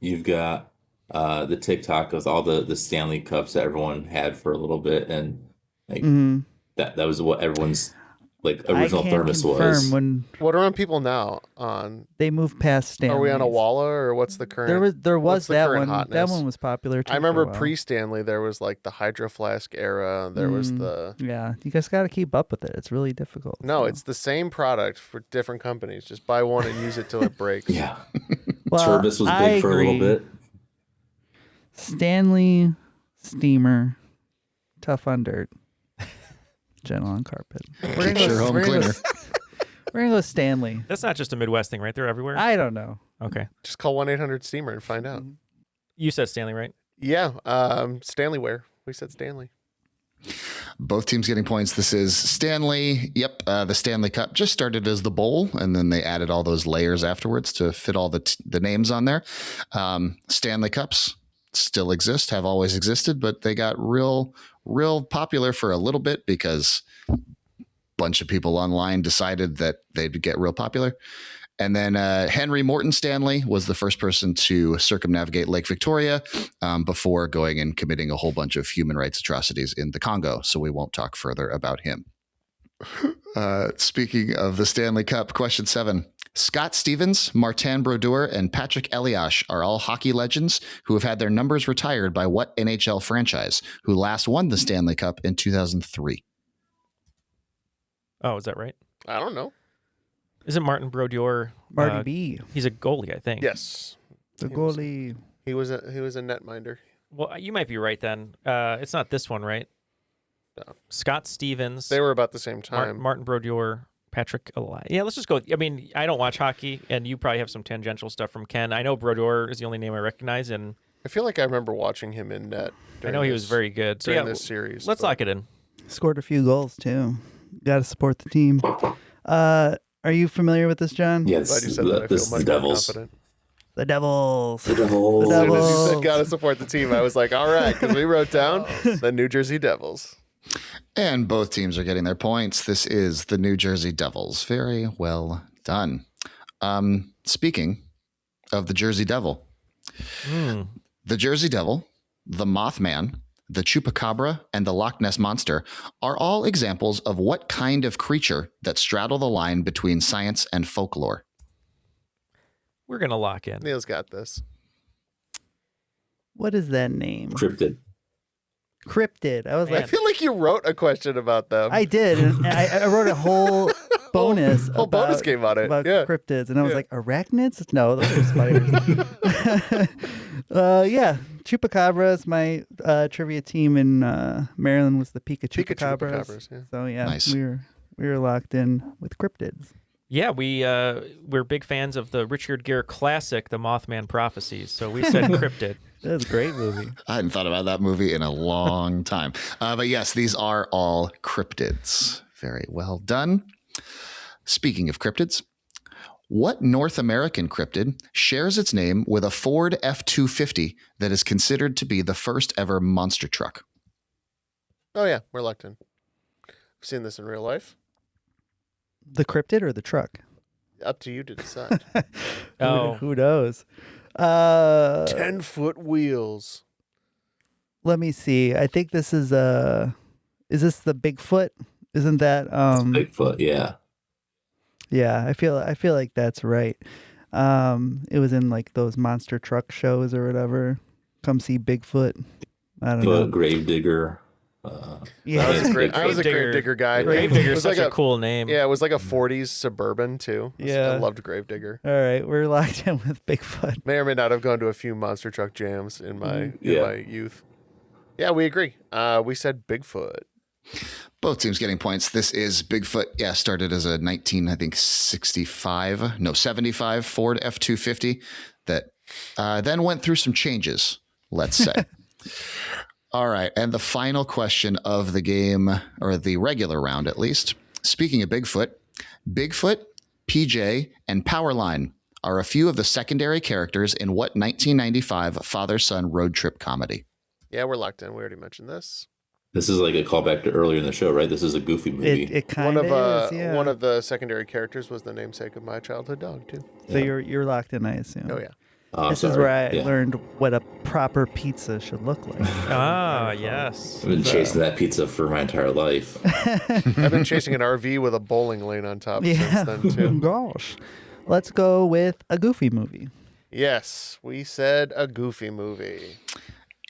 You've got the TikTok with all the Stanley Cups that everyone had for a little bit, and that was what everyone's original thermos was. What are on people now? They moved past Stanley. Are we on a Walla, or what's the current? There was that one. Hotness? That one was popular too. I remember pre-Stanley. There was like the Hydro Flask era. There was the You guys got to keep up with it. It's really difficult. No, it's the same product for different companies. Just buy one and use it till it breaks. Yeah. Turbis was big for a little bit. Stanley, Steamer, Tough on Dirt, Gentle on Carpet. Keeps your home cleaner. We're going to go Stanley. That's not just a Midwest thing, right? They're everywhere? I don't know. Okay. Just call 1-800-STEAMER and find out. You said Stanley, right? Yeah. Stanleyware. We said Stanley. Both teams getting points. This is Stanley. Yep. The Stanley Cup just started as the bowl, and then they added all those layers afterwards to fit all the names on there. Stanley Cups still exist, have always existed, but they got real popular for a little bit because a bunch of people online decided that they'd get real popular. And then Henry Morton Stanley was the first person to circumnavigate Lake Victoria before going and committing a whole bunch of human rights atrocities in the Congo. So we won't talk further about him. Speaking of the Stanley Cup, question 7. Scott Stevens, Martin Brodeur, and Patrick Elias are all hockey legends who have had their numbers retired by what NHL franchise, who last won the Stanley Cup in 2003? Oh, is that right? I don't know. Isn't Martin Brodeur Marty B? He's a goalie, I think. Yes, the goalie. He was a netminder. Well, you might be right then. It's not this one, right? No. Scott Stevens. They were about the same time. Martin Brodeur, Patrick Elias. Yeah, let's just go. I mean, I don't watch hockey, and you probably have some tangential stuff from Ken. I know Brodeur is the only name I recognize, and I feel like I remember watching him in net. I know he was very good. So during this series. Let's lock it in. Scored a few goals too. Got to support the team. Are you familiar with this, John? Yes. Glad you said that. I feel much more confident. The Devils. The Devils. As soon as you said gotta support the team, I was like, all right, because we wrote down the New Jersey Devils. And both teams are getting their points. This is the New Jersey Devils. Very well done. Speaking of the Jersey Devil, the Jersey Devil, the Mothman, the Chupacabra, and the Loch Ness Monster are all examples of what kind of creature that straddle the line between science and folklore? We're going to lock in. Neil's got this. What is that name? Cryptid. I was I feel like you wrote a question about them. I did. And I wrote a whole bonus. whole bonus game on it. About cryptids. And I was like, arachnids? No, those are spiders. Yeah. Chupacabras. My trivia team in Maryland was the Pikachu Chupacabras. Yeah. So yeah, nice. we were locked in with cryptids. Yeah, we're big fans of the Richard Gere classic, The Mothman Prophecies. So we said cryptid. That was a great movie. I hadn't thought about that movie in a long time. But yes, these are all cryptids. Very well done. Speaking of cryptids, what North American cryptid shares its name with a Ford F-250 that is considered to be the first ever monster truck? Oh, yeah, we're locked in. I've seen this in real life. The cryptid or the truck? Up to you to decide. Who knows? 10-foot wheels. Let me see. I think this is this the Bigfoot? Isn't that Bigfoot? Yeah. Yeah, I feel like that's right. It was in like those monster truck shows or whatever. Come see Bigfoot. I don't know. Gravedigger. Yeah, I was a Gravedigger guy. Gravedigger is such a cool name. Yeah, it was like a 40s Suburban too. Yeah. I loved Gravedigger. All right, we're locked in with Bigfoot. May or may not have gone to a few monster truck jams in my youth. Yeah, we agree. We said Bigfoot. Both teams getting points. This is Bigfoot. Yeah, started as a 75 Ford F-250 that then went through some changes, let's say. All right, and the final question of the game, or the regular round at least. Speaking of Bigfoot, PJ, and Powerline are a few of the secondary characters in what 1995 father-son road trip comedy? Yeah, we're locked in. We already mentioned this. This is like a callback to earlier in the show, right? This is a Goofy movie. It kind of is, yeah. One of the secondary characters was the namesake of my childhood dog, too. So you're locked in, I assume. Oh, yeah. This is where I learned what a proper pizza should look like. Yes. I've been chasing that pizza for my entire life. I've been chasing an RV with a bowling lane on top since then, too. Gosh. Let's go with a Goofy movie. Yes, we said a Goofy movie.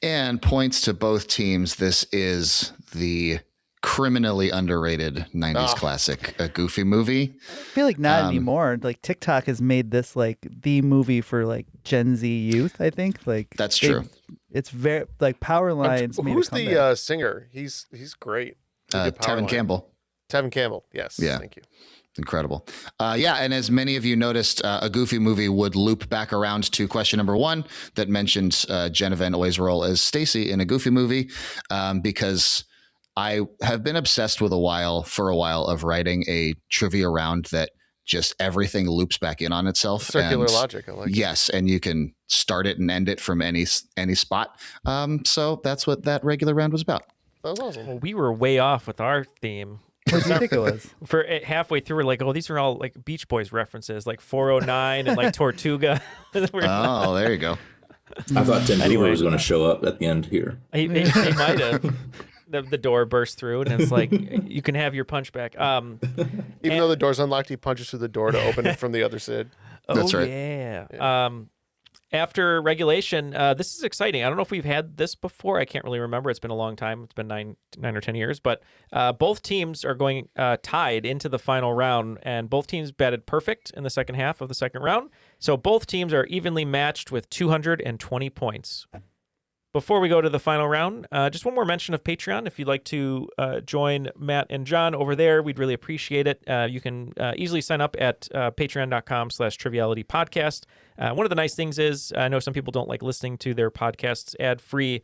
And points to both teams. This is the criminally underrated 90s classic, a Goofy movie. I feel like not anymore. Like TikTok has made this like the movie for like Gen Z youth, I think. Like that's true. It's very like Powerline's made Who's a comeback. the singer? He's great. Tevin Campbell. Tevin Campbell, yes. Yeah. Thank you. Incredible. And as many of you noticed, a Goofy movie would loop back around to question number one that mentioned Jenna Van Oy's role as Stacy in a Goofy movie, because I have been obsessed for a while of writing a trivia round that just everything loops back in on itself. Circular logic. I like it. Yes, and you can start it and end it from any spot. So that's what that regular round was about. That was awesome. Well, we were way off with our theme. What do you think it was? For halfway through, we're like, oh, these are all like Beach Boys references, like 409 and like Tortuga. Oh, there you go. I thought Tim Hoover was going to show up at the end here. He might have. The door burst through, and it's like, you can have your punch back. Even though the door's unlocked, he punches through the door to open it from the other side. That's right. Yeah. After regulation, this is exciting. I don't know if we've had this before. I can't really remember. It's been a long time. It's been nine or 10 years. But both teams are going tied into the final round, and both teams batted perfect in the second half of the second round. So both teams are evenly matched with 220 points. Before we go to the final round, just one more mention of Patreon. If you'd like to join Matt and John over there, we'd really appreciate it. You can easily sign up at patreon.com/Triviality Podcast. One of the nice things is, I know some people don't like listening to their podcasts ad-free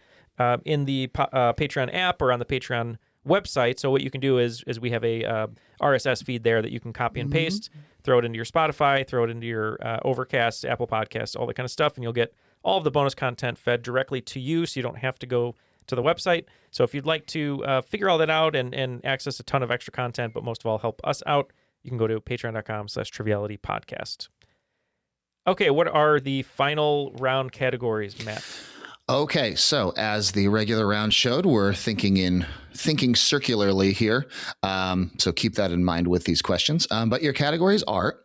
in the Patreon app or on the Patreon website. So what you can do is we have a RSS feed there that you can copy and paste, throw it into your Spotify, throw it into your Overcast, Apple Podcasts, all that kind of stuff, and you'll get all of the bonus content fed directly to you, so you don't have to go to the website. So if you'd like to figure all that out and access a ton of extra content, but most of all help us out, you can go to patreon.com/Triviality Podcast. Okay, what are the final round categories, Matt? Okay, so as the regular round showed, we're thinking circularly here. So keep that in mind with these questions. But your categories are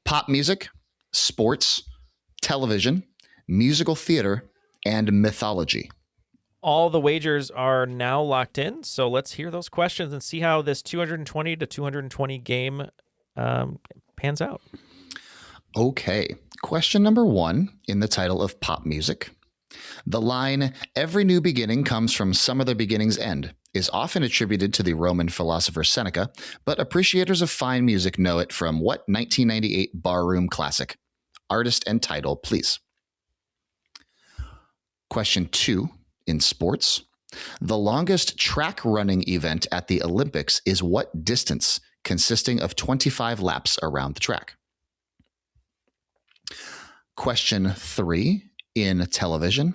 pop music, sports, television, musical theater, and mythology. All the wagers are now locked in, so let's hear those questions and see how this 220 to 220 game pans out. Okay. Question number 1 in the title of Pop Music. The line, "Every new beginning comes from some other beginning's end," is often attributed to the Roman philosopher Seneca, but appreciators of fine music know it from what 1998 barroom classic? Artist and title, please. Question 2 in sports. The longest track running event at the Olympics is what distance, consisting of 25 laps around the track? Question 3 in television.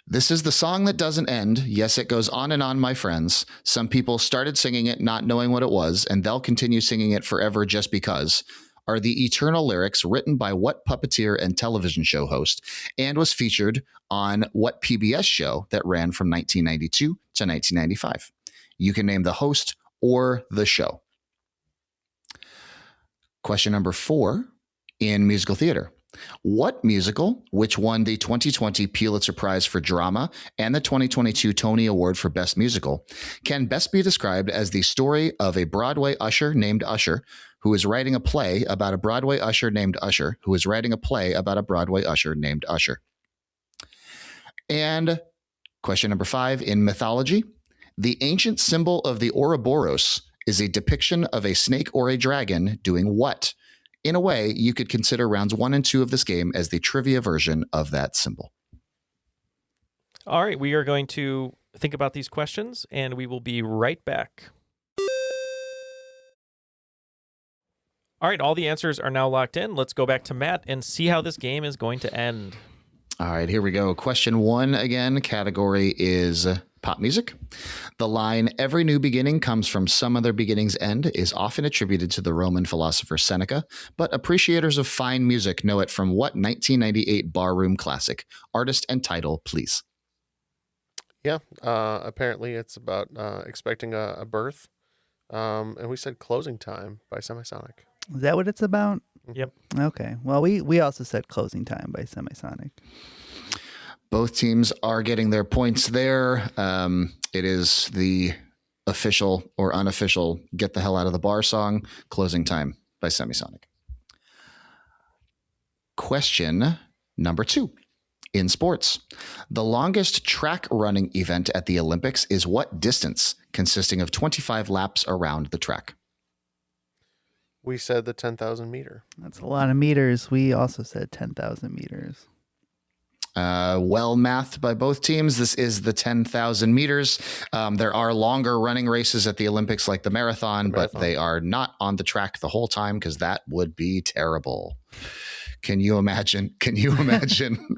This is the song that doesn't end. Yes, it goes on and on, my friends. Some people started singing it not knowing what it was, and they'll continue singing it forever just because. Are the eternal lyrics written by what puppeteer and television show host, and was featured on what PBS show that ran from 1992 to 1995? You can name the host or the show. Question number 4 in musical theater. What musical, which won the 2020 Pulitzer Prize for Drama and the 2022 Tony Award for Best Musical, can best be described as the story of a Broadway usher named Usher, who is writing a play about a Broadway usher named Usher, who is writing a play about a Broadway usher named Usher? And question number 5 in mythology. The ancient symbol of the Ouroboros is a depiction of a snake or a dragon doing what? In a way, you could consider rounds 1 and 2 of this game as the trivia version of that symbol. All right, we are going to think about these questions, and we will be right back. All right, all the answers are now locked in. Let's go back to Matt and see how this game is going to end. All right, here we go. Question 1 again. Category is pop music. The line, "Every new beginning comes from some other beginning's end," is often attributed to the Roman philosopher Seneca, but appreciators of fine music know it from what 1998 barroom classic? Artist and title, please. Yeah, apparently it's about expecting a birth. And we said Closing Time by Semisonic. Is that what it's about? Yep. Okay. Well, we also said Closing Time by Semisonic. Both teams are getting their points there. It is the official or unofficial Get the Hell Out of the Bar song, Closing Time by Semisonic. Question number 2. In sports, the longest track running event at the Olympics is what distance, consisting of 25 laps around the track? We said the 10,000 meter. That's a lot of meters. We also said 10,000 meters. Well mathed by both teams. This is the 10,000 meters. There are longer running races at the Olympics like the marathon, but they are not on the track the whole time because that would be terrible. Can you imagine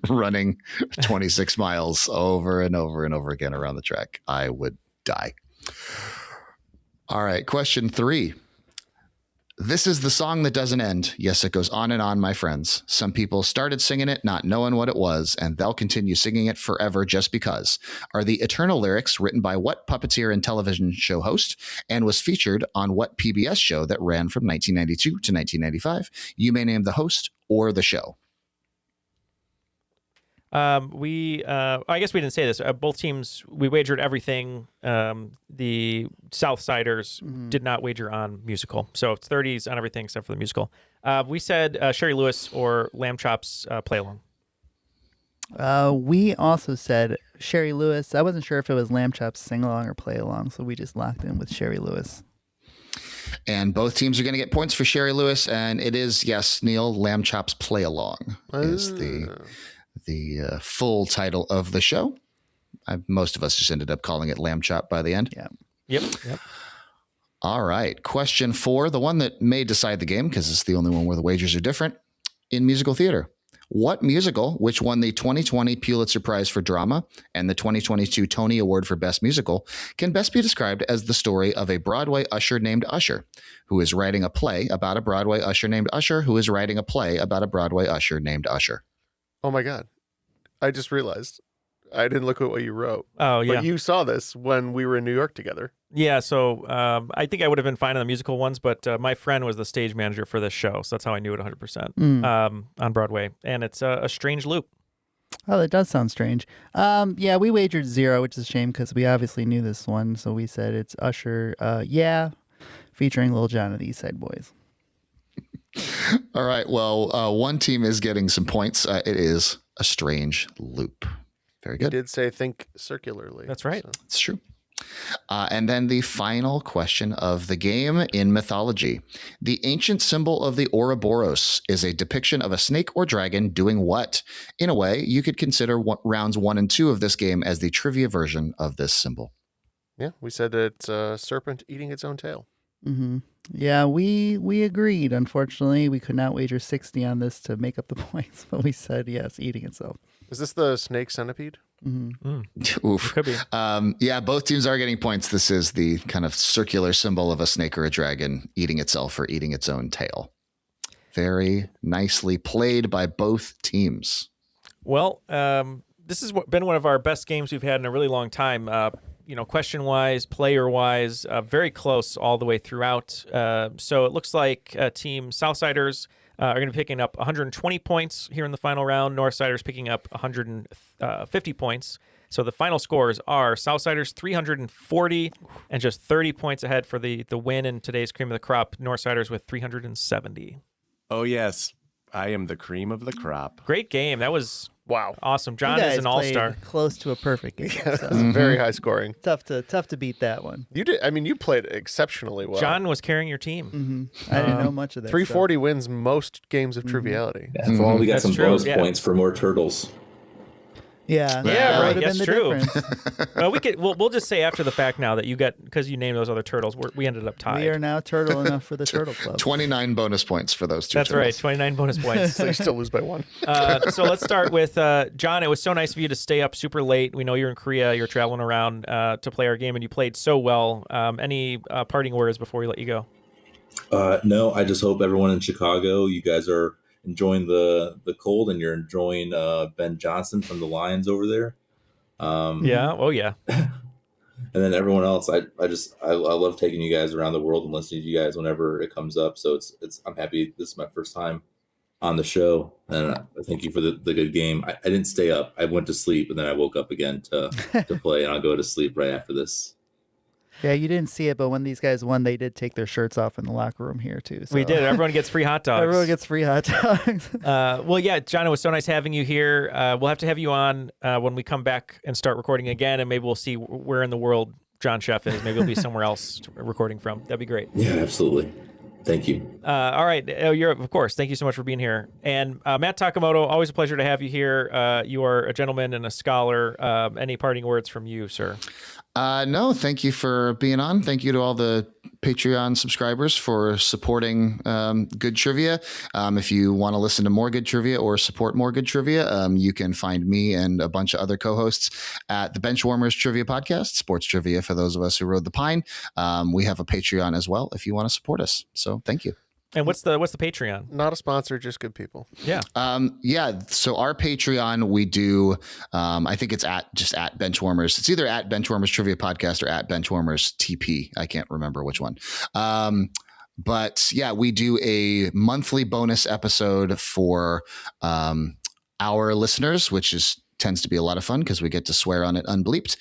running 26 miles over and over and over again around the track? I would die. All right. Question 3. This is the song that doesn't end. Yes, it goes on and on, my friends. Some people started singing it not knowing what it was, and they'll continue singing it forever just because. Are the eternal lyrics written by what puppeteer and television show host, and was featured on what PBS show that ran from 1992 to 1995? You may name the host or the show. I guess we didn't say this. Both teams, we wagered everything. The Southsiders did not wager on musical. So it's 30s on everything except for the musical. We said Sherry Lewis or Lamb Chop's Play Along. We also said Sherry Lewis. I wasn't sure if it was Lamb Chop's Sing Along or Play Along, so we just locked in with Sherry Lewis. And both teams are going to get points for Sherry Lewis, and it is, yes, Neal, Lamb Chop's Play Along is the full title of the show. Most of us just ended up calling it Lamb Chop by the end. Yeah. Yep. All right. Question 4, the one that may decide the game because it's the only one where the wagers are different. In musical theater, what musical, which won the 2020 Pulitzer Prize for Drama and the 2022 Tony Award for Best Musical, can best be described as the story of a Broadway usher named Usher, who is writing a play about a Broadway usher named Usher, who is writing a play about a Broadway usher named Usher? Oh my God. I just realized I didn't look at what you wrote. Oh, yeah. But you saw this when we were in New York together. Yeah, so I think I would have been fine on the musical ones, but my friend was the stage manager for this show, so that's how I knew it 100% on Broadway. And it's a strange loop. Oh, that does sound strange. Yeah, we wagered 0, which is a shame because we obviously knew this one. So we said it's Usher, Yeah, featuring Lil Jon of the East Side Boys. All right. Well, one team is getting some points. It is A Strange Loop. Very good. You did say think circularly. That's right. So. It's true. And then the final question of the game in mythology. The ancient symbol of the Ouroboros is a depiction of a snake or dragon doing what? In a way, you could consider rounds 1 and 2 of this game as the trivia version of this symbol. Yeah, we said it's a serpent eating its own tail. Mm-hmm. Yeah, we agreed. Unfortunately, we could not wager 60 on this to make up the points, but we said yes, eating itself. Is this the snake centipede? Mm-hmm. Oof. Could be. Yeah, both teams are getting points. This is the kind of circular symbol of a snake or a dragon eating itself or eating its own tail. Very nicely played by both teams. Well, this has been one of our best games we've had in a really long time. Question-wise, player-wise, very close all the way throughout. So it looks like Team Southsiders are going to be picking up 120 points here in the final round. Northsiders picking up 150 points. So the final scores are Southsiders 340 and just 30 points ahead for the win in today's cream of the crop. Northsiders with 370. Oh, yes. I am the cream of the crop. Great game. That was wow, awesome. John is an all-star. Close to a perfect game. Yeah, so. Very high scoring. Tough to beat that one. You did. I mean, you played exceptionally well. John was carrying your team. Mm-hmm. I didn't know much of that. 340 stuff. Wins most games of Triviality. Yeah, we got some bonus points for more turtles. Yeah, right. That's true. Well, we'll just say after the fact now that you got, because you named those other turtles, we ended up tied. We are now turtle enough for the Turtle Club. 29 bonus points for those two. That's turtles. right, 29 bonus points. So you still lose by 1. So let's start with John. It was so nice of you to stay up super late. We know you're in Korea. You're traveling around to play our game, and you played so well. Any parting words before we let you go? No, I just hope everyone in Chicago, you guys are enjoying the cold, and you're enjoying Ben Johnson from the Lions over there. Yeah. Oh yeah. And then everyone else, I love taking you guys around the world and listening to you guys whenever it comes up. So I'm happy this is my first time on the show, and I thank you for the good game. I didn't stay up. I went to sleep, and then I woke up again to play, and I'll go to sleep right after this. Yeah, you didn't see it, but when these guys won, they did take their shirts off in the locker room here, too. So. We did. Everyone gets free hot dogs. Everyone gets free hot dogs. Well, yeah, John, it was so nice having you here. We'll have to have you on when we come back and start recording again, and maybe we'll see where in the world Jon Schoepf is. Maybe we'll be somewhere else recording from. That'd be great. Yeah, absolutely. Thank you. All right. Of course. Thank you so much for being here. And Matt Takimoto, always a pleasure to have you here. You are a gentleman and a scholar. Any parting words from you, sir? No, thank you for being on. Thank you to all the Patreon subscribers for supporting good trivia. If you want to listen to more good trivia or support more good trivia, you can find me and a bunch of other co-hosts at the Benchwarmers Trivia Podcast, sports trivia for those of us who rode the pine. We have a Patreon as well if you want to support us. So thank you. And what's the Patreon? Not a sponsor, just good people. Yeah. So our Patreon, we do, I think it's at Benchwarmers. It's either at Benchwarmers Trivia Podcast or at Benchwarmers TP. I can't remember which one. But yeah, we do a monthly bonus episode for our listeners, which tends to be a lot of fun because we get to swear on it unbleeped.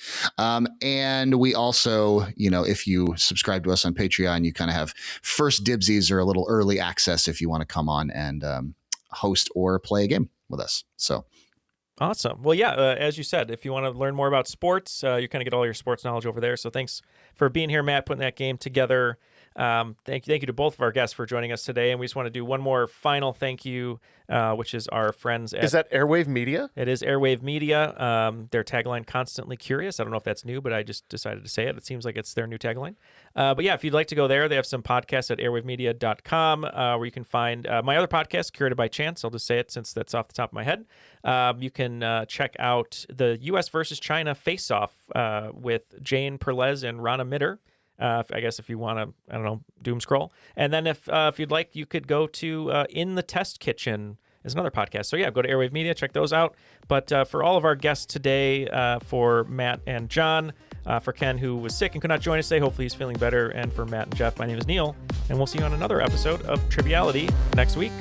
And we also, if you subscribe to us on Patreon, you kind of have first dibsies or a little early access if you want to come on and host or play a game with us. So awesome. Well, yeah, as you said, if you want to learn more about sports, you kind of get all your sports knowledge over there. So thanks for being here, Matt, putting that game together. Thank you to both of our guests for joining us today. And we just want to do one more final thank you, which is our friends at... Is that Airwave Media? It is Airwave Media. Their tagline, Constantly Curious. I don't know if that's new, but I just decided to say it. It seems like it's their new tagline. But yeah, if you'd like to go there, they have some podcasts at airwavemedia.com where you can find my other podcast, Curated by Chance. I'll just say it since that's off the top of my head. You can check out the U.S. versus China face-off with Jane Perlez and Rana Mitter. I guess if you want to, doom scroll. And then if you'd like, you could go to In the Test Kitchen is another podcast. So yeah, go to Airwave Media, check those out. But for all of our guests today, for Matt and John, For Ken, who was sick and could not join us today, hopefully he's feeling better. And for Matt and Jeff, my name is Neal, and we'll see you on another episode of Triviality next week.